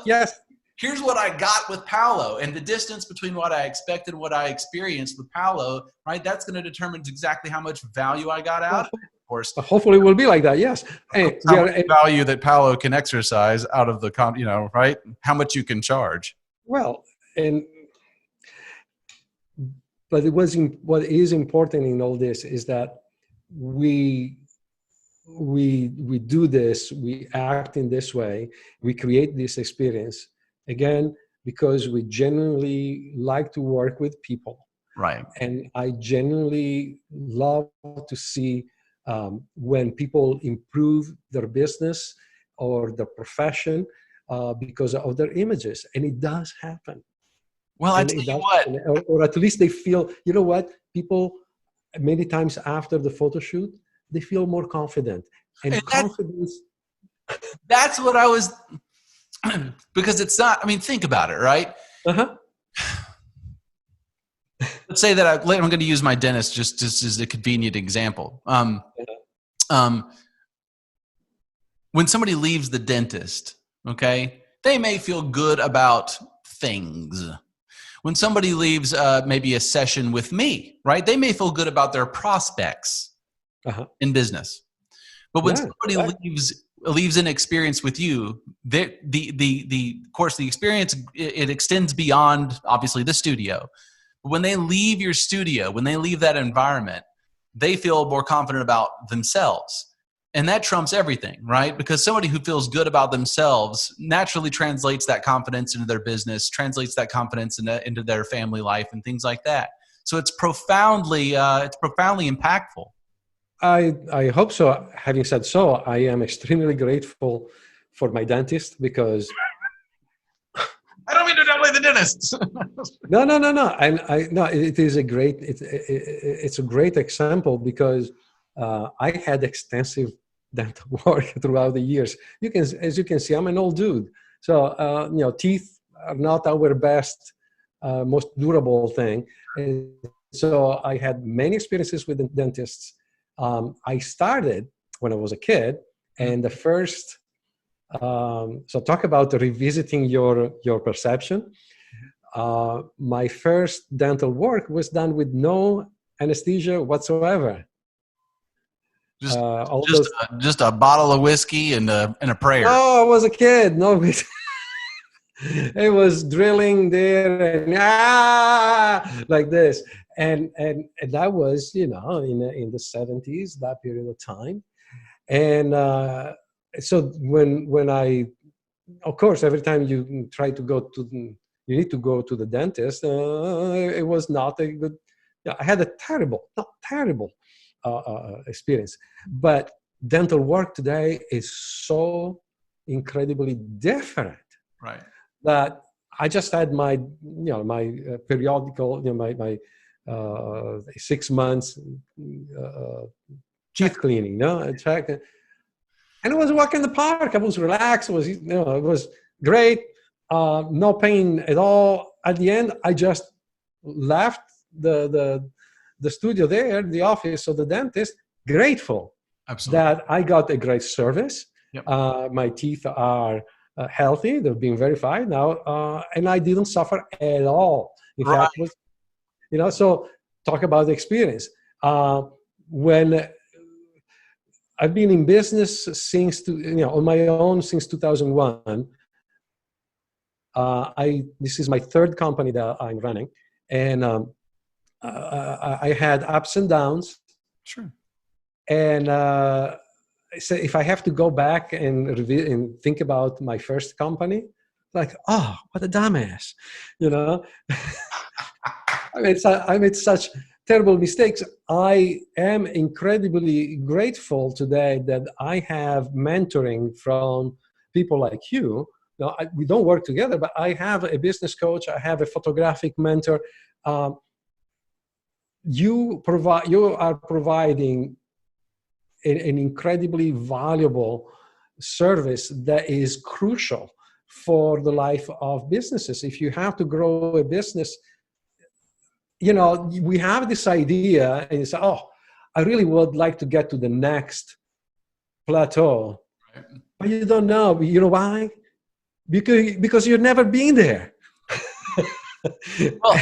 Yes. Here's what I got with Paolo, and the distance between what I expected and what I experienced with Paolo, right? That's going to determine exactly how much value I got out of it. course, Hopefully it will be like that. Yes. And how much value that Paolo can exercise out of the, right? How much you can charge. well, and but what is important in all this is that we do this, we act in this way, we create this experience again because we genuinely like to work with people. Right. And I genuinely love to see when people improve their business or their profession because of their images. And it does happen. Well, I And tell it you does what, happen. Or at least they feel, you know what, people many times after the photo shoot, they feel more confident. And confidence. That's what I was, because it's not, I mean, think about it, right? Uh-huh. Let's say that I'm going to use my dentist just as a convenient example. When somebody leaves the dentist, okay, they may feel good about things. When somebody leaves maybe a session with me, right, they may feel good about their prospects in business. But when somebody leaves an experience with you, of course, the experience, it extends beyond, obviously, the studio. But when they leave your studio, when they leave that environment, they feel more confident about themselves. And that trumps everything, right? Because somebody who feels good about themselves naturally translates that confidence into their business, translates that confidence into their family life and things like that. So it's profoundly impactful. I hope so. Having said so, I am extremely grateful for my dentist because I don't mean to downplay the dentist. No. And no, it is it's a great example because I had extensive dental work throughout the years. As you can see, I'm an old dude. So, teeth are not our best, most durable thing. And so I had many experiences with the dentists. I started when I was a kid, and the first, so talk about revisiting your perception. My first dental work was done with no anesthesia whatsoever. Just a bottle of whiskey and a prayer. Oh, I was a kid. No, it was drilling there and like this, and that was in the 70s, that period of time, and so when I, of course, every time you try to go to, you need to go to the dentist. It was not a good. I had a not terrible experience, but dental work today is so incredibly different. Right. That I just had my periodical, my 6 months teeth cleaning, check, and it was a walk in the park. I was relaxed. It was great. No pain at all. At the end, I just left the studio there, the office of the dentist, grateful. Absolutely. That I got a great service. Yep. My teeth are healthy. They're being verified now, and I didn't suffer at all. In fact, so talk about the experience. When I've been in business since, on my own since 2001. This is my third company that I'm running, and I had ups and downs. Sure. And so if I have to go back and think about my first company, like, oh, what a dumbass, I made such terrible mistakes. I am incredibly grateful today that I have mentoring from people like you. Now, we don't work together, but I have a business coach. I have a photographic mentor. You are providing an incredibly valuable service that is crucial for the life of businesses. If you have to grow a business, we have this idea and you say, oh, I really would like to get to the next plateau. Right. But you don't know. You know why? Because you've never been there. Well,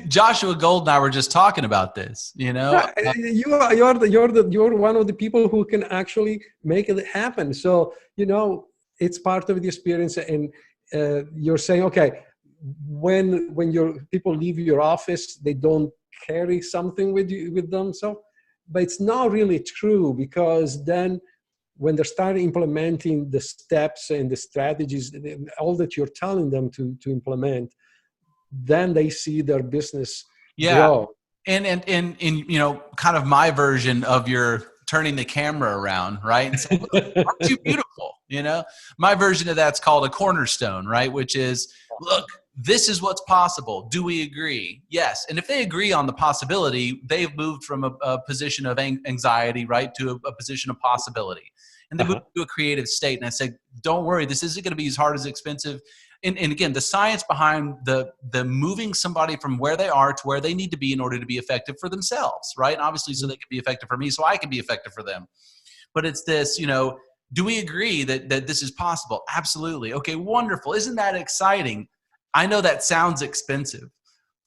Joshua Gold and I were just talking about this, you know. You're one of the people who can actually make it happen. So it's part of the experience, and you're saying, okay, when your people leave your office, they don't carry something with them. So, but it's not really true, because then when they start implementing the steps and the strategies, all that you're telling them to implement, then they see their business grow. And kind of my version of your turning the camera around, right? And saying, look, aren't you beautiful? My version of that's called a cornerstone, right? Which is, look, this is what's possible. Do we agree? Yes. And if they agree on the possibility, they've moved from a position of anxiety, right, to a position of possibility. And they move to a creative state. And I said, don't worry, this isn't going to be as hard as expensive. And again, the science behind the moving somebody from where they are to where they need to be in order to be effective for themselves, right? And obviously, so they can be effective for me, so I can be effective for them. But it's this, do we agree that this is possible? Absolutely. Okay, wonderful. Isn't that exciting? I know that sounds expensive.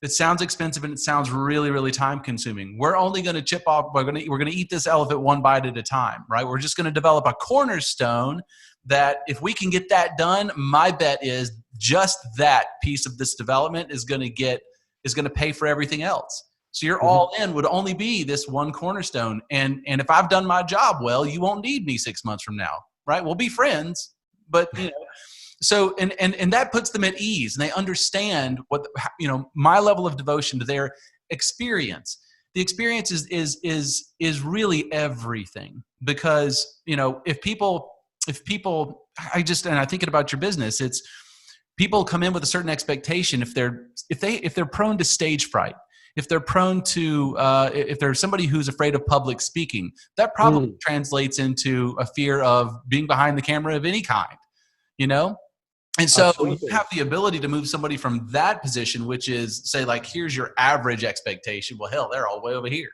It sounds expensive, and it sounds really, really time consuming. We're only going to chip off, we're going to eat this elephant one bite at a time, right? We're just going to develop a cornerstone that if we can get that done, my bet is just that piece of this development is going to pay for everything else. So your all in would only be this one cornerstone. And if I've done my job well, you won't need me 6 months from now, right? We'll be friends, but so, and that puts them at ease, and they understand what, my level of devotion to their experience. The experience is really everything, because, if people, and I thinking about your business, it's people come in with a certain expectation. If they're prone to stage fright, if they're prone to, if they're somebody who's afraid of public speaking, that probably translates into a fear of being behind the camera of any kind, And so you have the ability to move somebody from that position, which is, say, like, here's your average expectation. Well, hell, they're all way over here,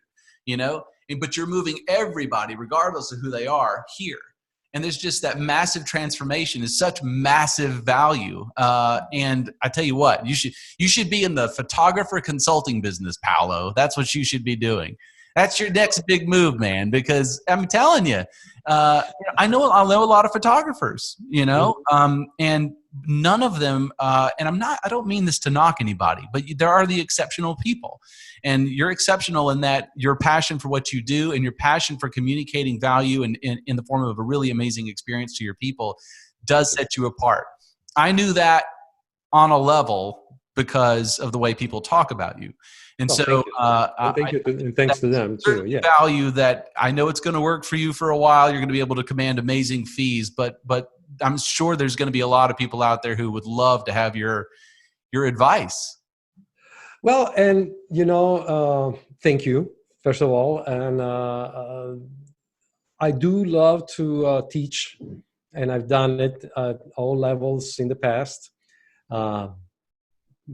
but you're moving everybody, regardless of who they are, here. And there's just that massive transformation is such massive value. And I tell you what, you should be in the photographer consulting business, Paolo. That's what you should be doing. That's your next big move, man, because I'm telling you, I know a lot of photographers, and none of them, and I don't mean this to knock anybody, but there are the exceptional people, and you're exceptional in that your passion for what you do and your passion for communicating value in the form of a really amazing experience to your people does set you apart. I knew that on a level because of the way people talk about you. And thank you. And thanks to them too. Yeah. Value that I know it's going to work for you for a while. You're going to be able to command amazing fees, but I'm sure there's going to be a lot of people out there who would love to have your advice. Well, and thank you first of all, and I do love to teach, and I've done it at all levels in the past.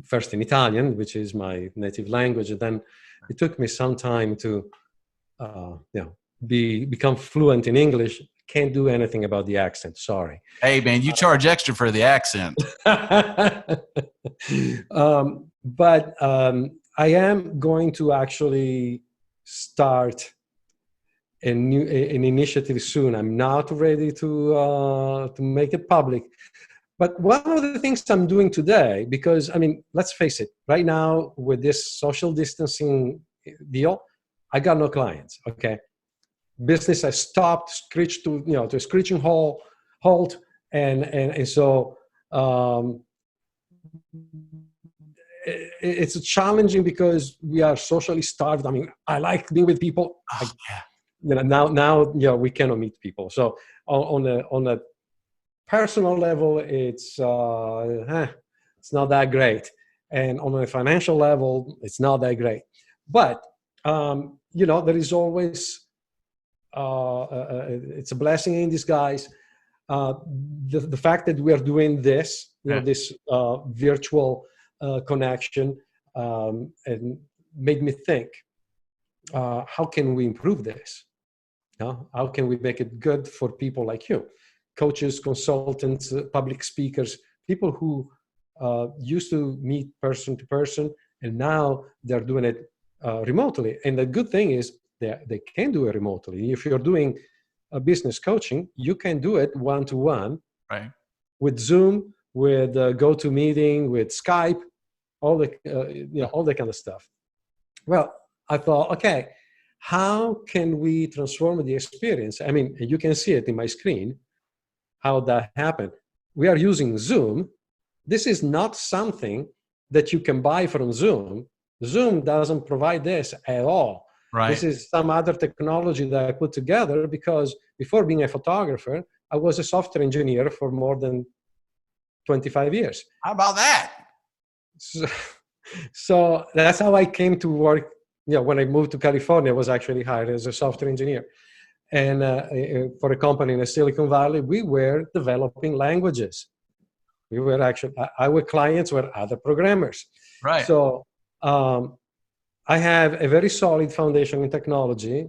First in Italian, which is my native language, and then it took me some time to, become fluent in English. Can't do anything about the accent. Sorry. Hey, man, you charge extra for the accent. But I am going to actually start an initiative soon. I'm not ready to make it public. But one of the things I'm doing today, because, let's face it, right now with this social distancing deal, I got no clients, okay? Business has stopped, screeched to a screeching halt. And so it's challenging because we are socially starved. I like being with people. Now we cannot meet people. So on a personal level, it's not that great, and on a financial level, it's not that great. But there is always it's a blessing in disguise. The fact that we are doing this, this virtual connection, and made me think, how can we improve this? How can we make it good for people like you? Coaches, consultants, public speakers, people who used to meet person to person, And now they're doing it remotely. And the good thing is they can do it remotely. If you're doing a business coaching, you can do it one-to-one, right, with Zoom, with GoToMeeting, with Skype, all the all that kind of stuff. Well, I thought, okay, how can we transform the experience? I mean, you can see it in my screen, how that happened. We are using Zoom. This is not something that you can buy from Zoom. Zoom doesn't provide this at all. right. This is some other technology that I put together because before being a photographer, I was a software engineer for more than 25 years. How about that? So that's how I came to work. When I moved to California, I was actually hired as a software engineer. And for a company in Silicon Valley, we were developing languages. We were actually, our clients were other programmers. Right. So I have a very solid foundation in technology.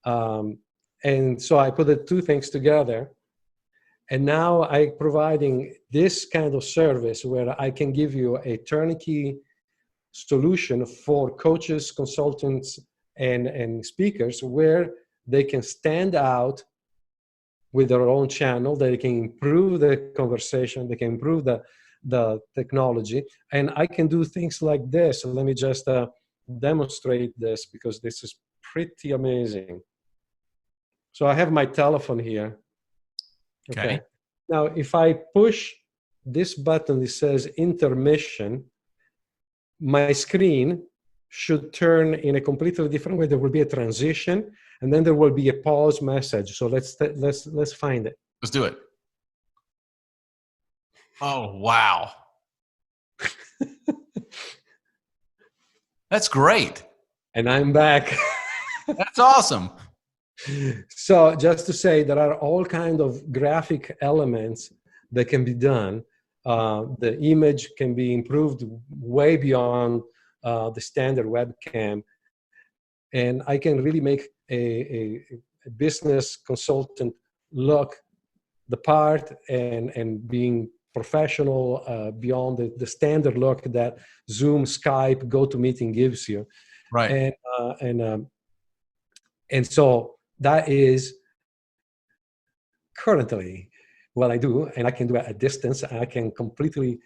And so I put the two things together. And now I'm providing this kind of service where I can give you a turnkey solution for coaches, consultants, and speakers, where they can stand out with their own channel, they can improve the conversation, they can improve the technology. And I can do things like this. So let me just demonstrate this, because this is pretty amazing. So I have my telephone here. Okay. Now, if I push this button, it says intermission, my screen should turn in a completely different way. There will be a transition, and then there will be a pause message. So let's find it. Let's do it. Oh, wow. That's great. And I'm back. That's awesome. So just to say, there are all kinds of graphic elements that can be done. The image can be improved way beyond the standard webcam. And I can really make a business consultant look the part and being professional beyond the standard look that Zoom, Skype, GoToMeeting gives you. Right. And so that is currently what I do, and I can do it at distance. I can completely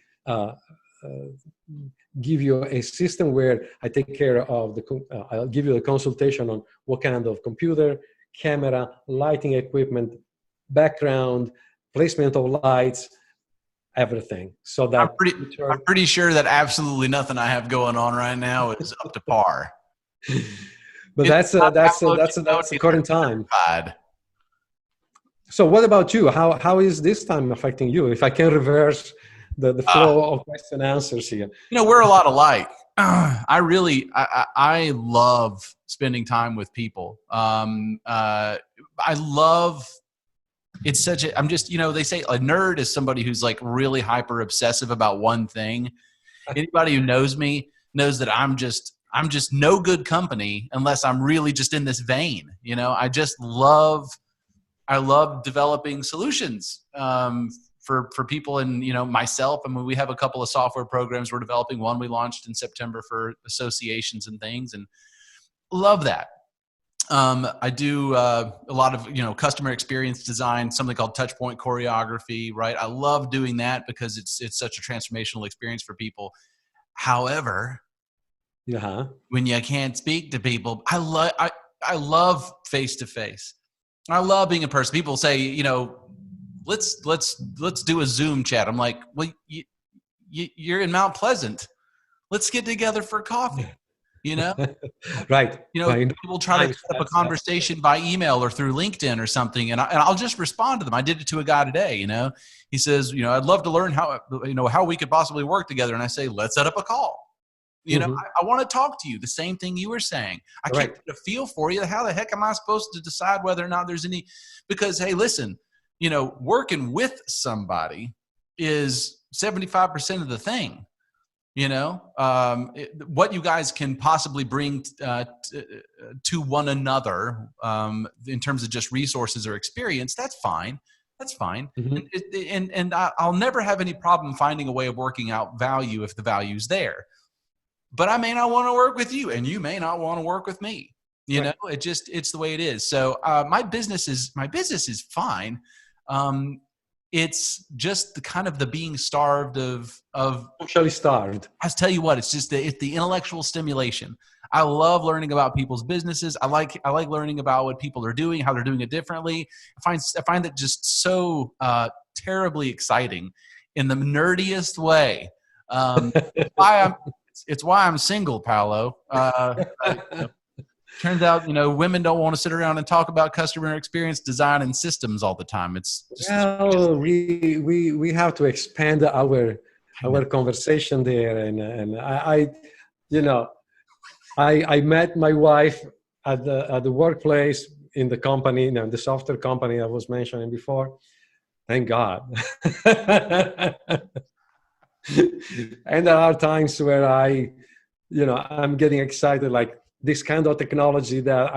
give you a system where I take care of I'll give you a consultation on what kind of computer, camera, lighting equipment, background, placement of lights, everything. So that I'm pretty sure that absolutely nothing I have going on right now is up to par. But that's the current time. So what about you? How is this time affecting you? If I can reverse the flow of question and answers here. We're a lot alike. I love spending time with people. I love, it's such a, I'm just, they say a nerd is somebody who's like really hyper obsessive about one thing. Anybody who knows me knows that I'm just no good company unless I'm really just in this vein. I love developing solutions for people, and myself. I mean, we have a couple of software programs we're developing. One we launched in September for associations and things, and love that. I do a lot of customer experience design, something called touchpoint choreography. Right, I love doing that because it's such a transformational experience for people. However, when you can't speak to people, I love face to face. I love being in person. People say, let's do a Zoom chat. I'm like, well, you're in Mount Pleasant. Let's get together for coffee. Right. People try to set up a conversation by email or through LinkedIn or something, and I'll just respond to them. I did it to a guy today. He says, I'd love to learn how we could possibly work together. And I say, let's set up a call. I want to talk to you. The same thing you were saying. I can't get a feel for you. How the heck am I supposed to decide whether or not there's any? Because hey, listen, working with somebody is 75% of the thing. What you guys can possibly bring to one another in terms of just resources or experience, that's fine. That's fine. And I'll never have any problem finding a way of working out value if the value's there. but I may not want to work with you, and you may not want to work with me. You know, it's the way it is. So my business is fine. It's just the kind of the being starved of Socially starved. I tell you what, it's just it's the intellectual stimulation. I love learning about people's businesses. I like learning about what people are doing, how they're doing it differently. I find it just so terribly exciting in the nerdiest way. It's why I'm single, Paolo. Turns out, women don't want to sit around and talk about customer experience design and systems all the time. It's just, we have to expand our conversation there, and I met my wife at the workplace in the company, the software company I was mentioning before. Thank God. And there are times where I'm getting excited, like this kind of technology that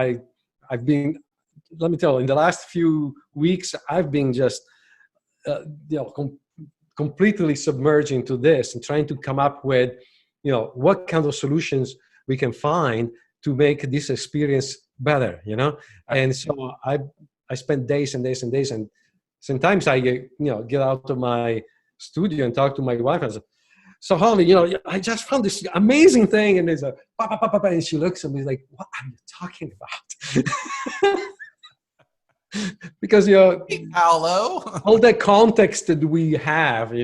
I've been, let me tell you, in the last few weeks, I've been just, completely submerged into this and trying to come up with, what kind of solutions we can find to make this experience better, And so I spend days and days and days, and sometimes I get out of my studio and talk to my wife and say, so Holly, I just found this amazing thing, and there's and she looks at me like, what are you talking about? Because Paolo, all the context that we have,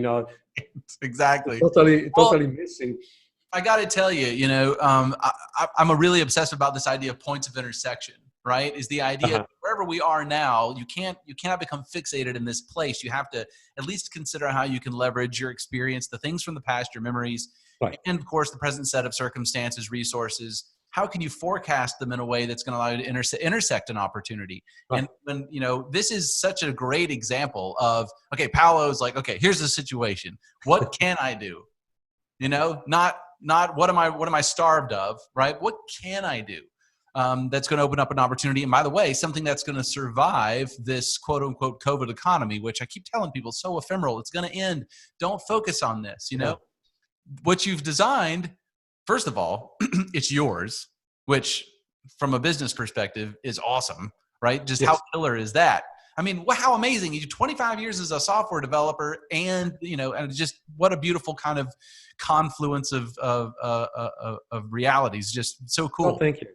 exactly, totally missing. I got to tell you, I'm really obsessed about this idea of points of intersection. Right? Is the idea that wherever we are now, you cannot become fixated in this place. You have to at least consider how you can leverage your experience, the things from the past, your memories, and of course the present set of circumstances, resources. How can you forecast them in a way that's going to allow you to intersect an opportunity? Right. And when this is such a great example of, okay, Paolo's like, okay, here's the situation. What can I do? Not what am I starved of, right? What can I do? That's going to open up an opportunity. And by the way, something that's going to survive this quote unquote COVID economy, which I keep telling people is so ephemeral. It's going to end. Don't focus on this. What you've designed, first of all, it's yours, which from a business perspective is awesome, right? Just how killer is that? I mean, how amazing. You do 25 years as a software developer, and, and just what a beautiful kind of confluence of realities. Just so cool. Oh, thank you.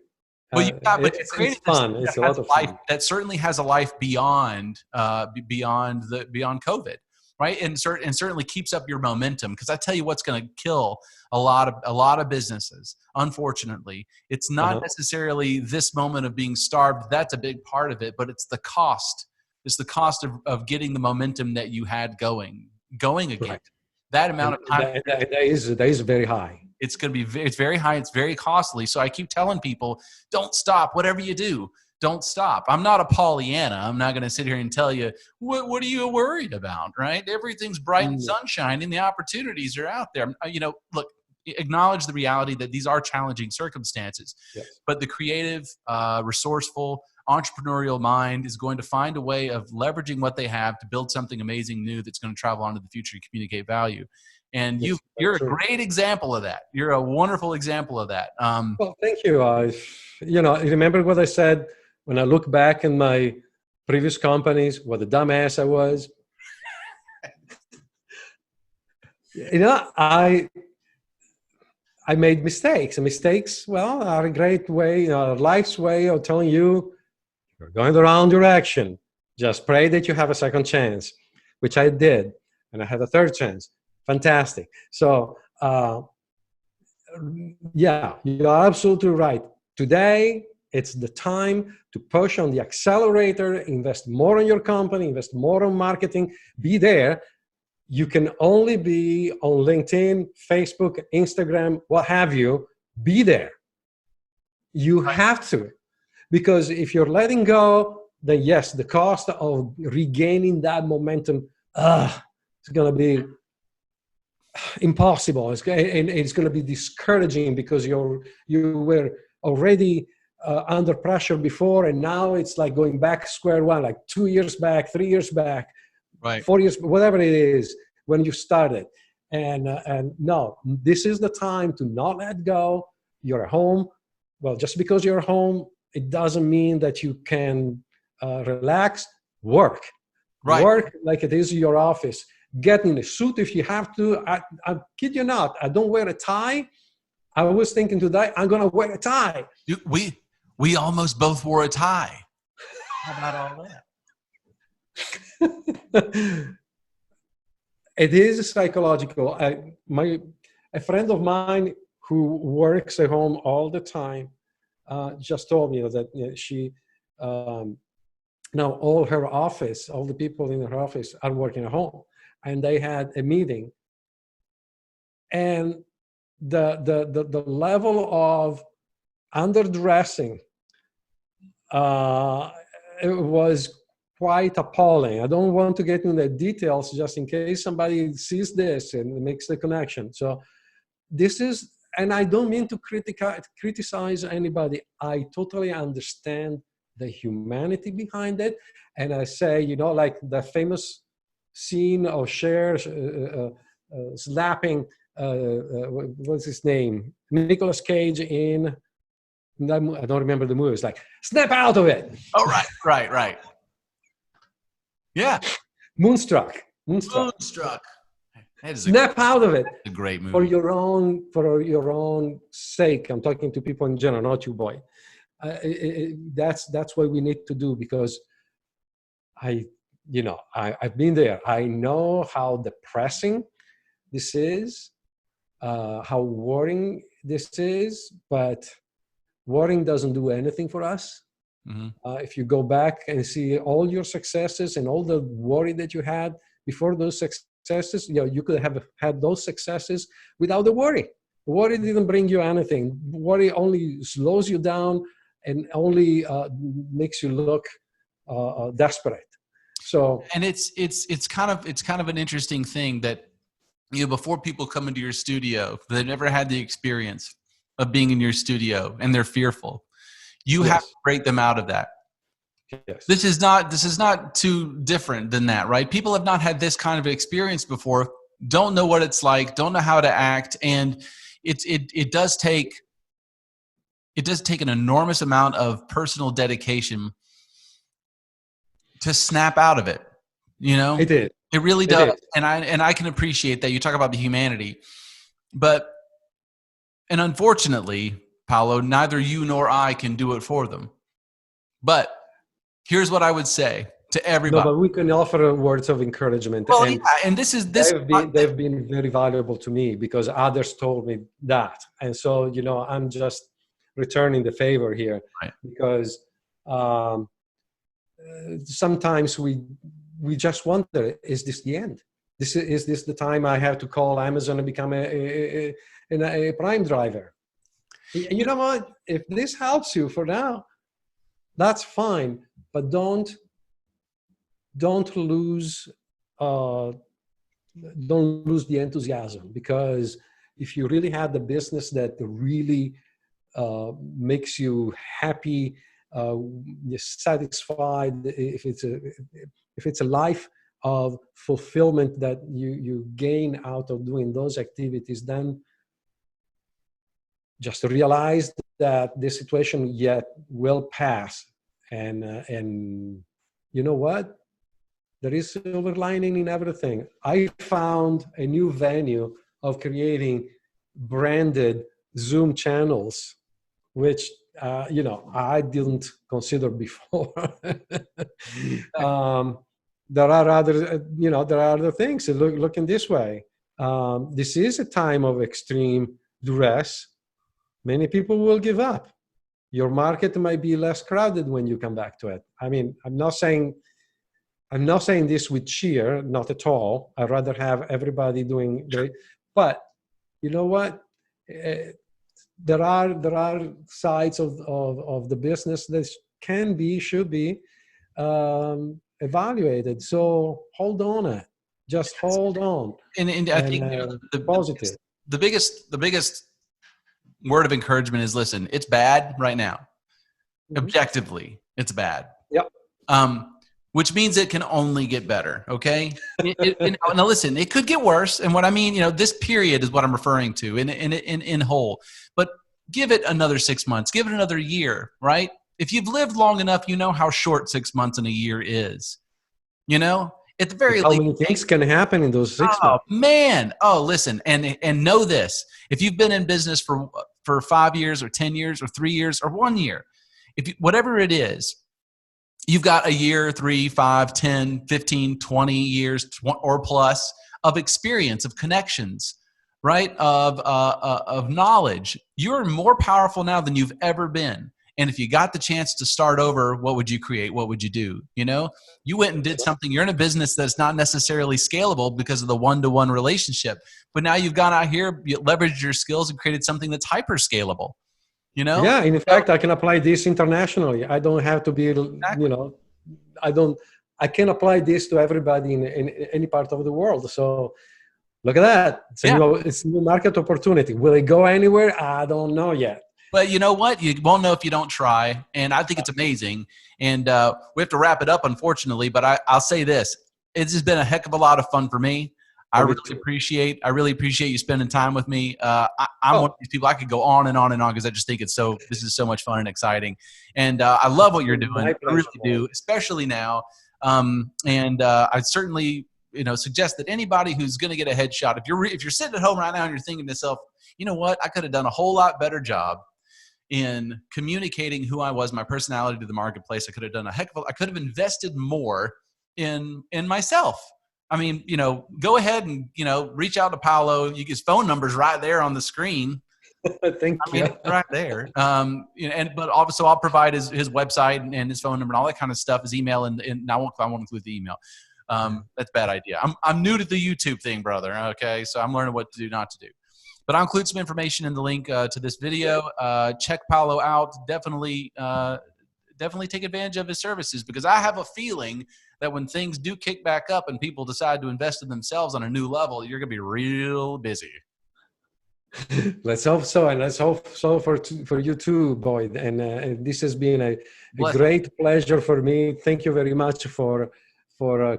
Well, it's fun. It's a lot of fun. That certainly has a life beyond COVID, right? And certainly keeps up your momentum. Because I tell you, what's going to kill a lot of businesses. Unfortunately, it's not necessarily this moment of being starved. That's a big part of it, but it's the cost. It's the cost of getting the momentum that you had going again. Right. That amount of time that is very high. It's very high. It's very costly. So I keep telling people, don't stop. Whatever you do, don't stop. I'm not a Pollyanna. I'm not going to sit here and tell you, what are you worried about, right? Everything's bright and sunshine and the opportunities are out there. Look, acknowledge the reality that these are challenging circumstances, but the creative, resourceful, entrepreneurial mind is going to find a way of leveraging what they have to build something amazing new that's going to travel on to the future and communicate value. And you're a great example of that. You're a wonderful example of that. Well, thank you. Remember what I said when I look back in my previous companies, what a dumbass I was. I made mistakes. And mistakes, are a great way, life's way of telling you you're going the wrong direction. Just pray that you have a second chance, which I did. And I had a third chance. Fantastic. So, you're absolutely right. Today, it's the time to push on the accelerator, invest more in your company, invest more on marketing, be there. You can only be on LinkedIn, Facebook, Instagram, what have you, be there. You have to. Because if you're letting go, then yes, the cost of regaining that momentum, it's going to be impossible. It's going to be discouraging because you were already under pressure before, and now it's like going back square one, like 2 years back, 3 years back, right, 4 years, whatever it is when you started. And no, this is the time to not let go. You're home. Well, just because you're home, it doesn't mean that you can relax. Work. Right. Work like it is your office. Get in a suit if you have to. I kid you not. I don't wear a tie. I was thinking today, I'm going to wear a tie. We almost both wore a tie. How about all that? It is psychological. A friend of mine who works at home all the time just told me that she now all the people in her office are working at home, and they had a meeting, and the level of underdressing it was quite appalling. I don't want to get into the details just in case somebody sees this and makes the connection. So this is, and I don't mean to criticize anybody. I totally understand the humanity behind it. And I say, like the famous scene of Cher slapping, what's his name? Nicolas Cage in, I don't remember the movie. It's like, snap out of it. Oh, right. Yeah. Moonstruck. Snap out of it. A great movie. For your own sake. I'm talking to people in general, not you, boy. That's what we need to do, because I've been there. I know how depressing this is, how worrying this is, but worrying doesn't do anything for us. Mm-hmm. If you go back and see all your successes and all the worry that you had before those successes, you could have had those successes without the worry. Worry didn't bring you anything. Worry only slows you down and only makes you look desperate. So, and it's kind of an interesting thing that, before people come into your studio, they've never had the experience of being in your studio and they're fearful. You have to break them out of that. Yes. This is not too different than that, right? People have not had this kind of experience before, don't know what it's like, don't know how to act, and it does take an enormous amount of personal dedication to snap out of it. It is. It really does. And I can appreciate that. You talk about the humanity, and unfortunately, Paolo, neither you nor I can do it for them. But here's what I would say to everybody. No, but we can offer words of encouragement. Well, and they've been very valuable to me because others told me that. And so, I'm just returning the favor here, right? Because sometimes we just wonder, is this the end? Is this the time I have to call Amazon and become a Prime driver? You know what? If this helps you for now, that's fine. But don't lose the enthusiasm, because if you really have the business that really makes you happy, you're satisfied, if it's a life of fulfillment that you gain out of doing those activities, then just realize that this situation yet will pass. And you know what? There is silver lining in everything. I found a new venue of creating branded Zoom channels, which I didn't consider before. There are other things. Looking this way, this is a time of extreme duress. Many people will give up. Your market might be less crowded when you come back to it. I mean, I'm not saying this with cheer, not at all. I'd rather have everybody doing great. But you know what? There are sides of the business that should be evaluated. So hold on it. Just hold on. And I think positive. The biggest word of encouragement is, listen, it's bad right now. Mm-hmm. Objectively, it's bad. Yep. which means it can only get better. Okay. Now listen, it could get worse. And what I mean, this period is what I'm referring to in whole, but give it another 6 months, give it another year, right? If you've lived long enough, you know how short 6 months and a year is, at the very How least. many things can happen in those 6 Oh months? man. Oh, listen, and know this. If you've been in business for 5 years or 10 years or 3 years or 1 year, whatever it is, you've got a year, 3, 5, 10, 15, 20 years or plus of experience, of connections, right? Of knowledge. You're more powerful now than you've ever been. And if you got the chance to start over, what would you create? What would you do? You went and did something. You're in a business that's not necessarily scalable because of the one-to-one relationship. But now you've gone out here, you leveraged your skills and created something that's hyper scalable. Yeah, in fact, I can apply this internationally. I don't have to be, Exactly. I can apply this to everybody in any part of the world. So look at that. It's a new market opportunity. Will it go anywhere? I don't know yet. But you know what? You won't know if you don't try. And I think it's amazing. And we have to wrap it up, unfortunately. But I'll say this. It's just been a heck of a lot of fun for me. I really appreciate you spending time with me. I'm one of these people. I could go on and on and on because I just think this is so much fun and exciting. And I love what you're doing. I really do, especially now. I certainly, suggest that anybody who's going to get a headshot, if you're sitting at home right now and you're thinking to yourself, you know what, I could have done a whole lot better job in communicating who I was, my personality to the marketplace. I could have done I could have invested more in myself. I mean, go ahead and, reach out to Paolo. His phone number's right there on the screen. Thank you. It's right there. But also I'll provide his website and his phone number and all that kind of stuff, his email. And I won't include the email. That's a bad idea. I'm new to the YouTube thing, brother. Okay. So I'm learning what to do, not to do. But I'll include some information in the link to this video. Check Paolo out. Definitely take advantage of his services, because I have a feeling that when things do kick back up and people decide to invest in themselves on a new level, you're going to be real busy. Let's hope so. And let's hope so for you too, Boyd. And this has been a great pleasure for me. Thank you very much for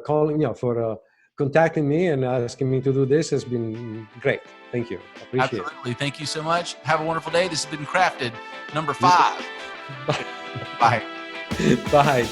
calling, for contacting me and asking me to do this. Has been great. Thank you. Appreciate it. Absolutely. Thank you so much. Have a wonderful day. This has been Crafted number 5. Bye. Bye.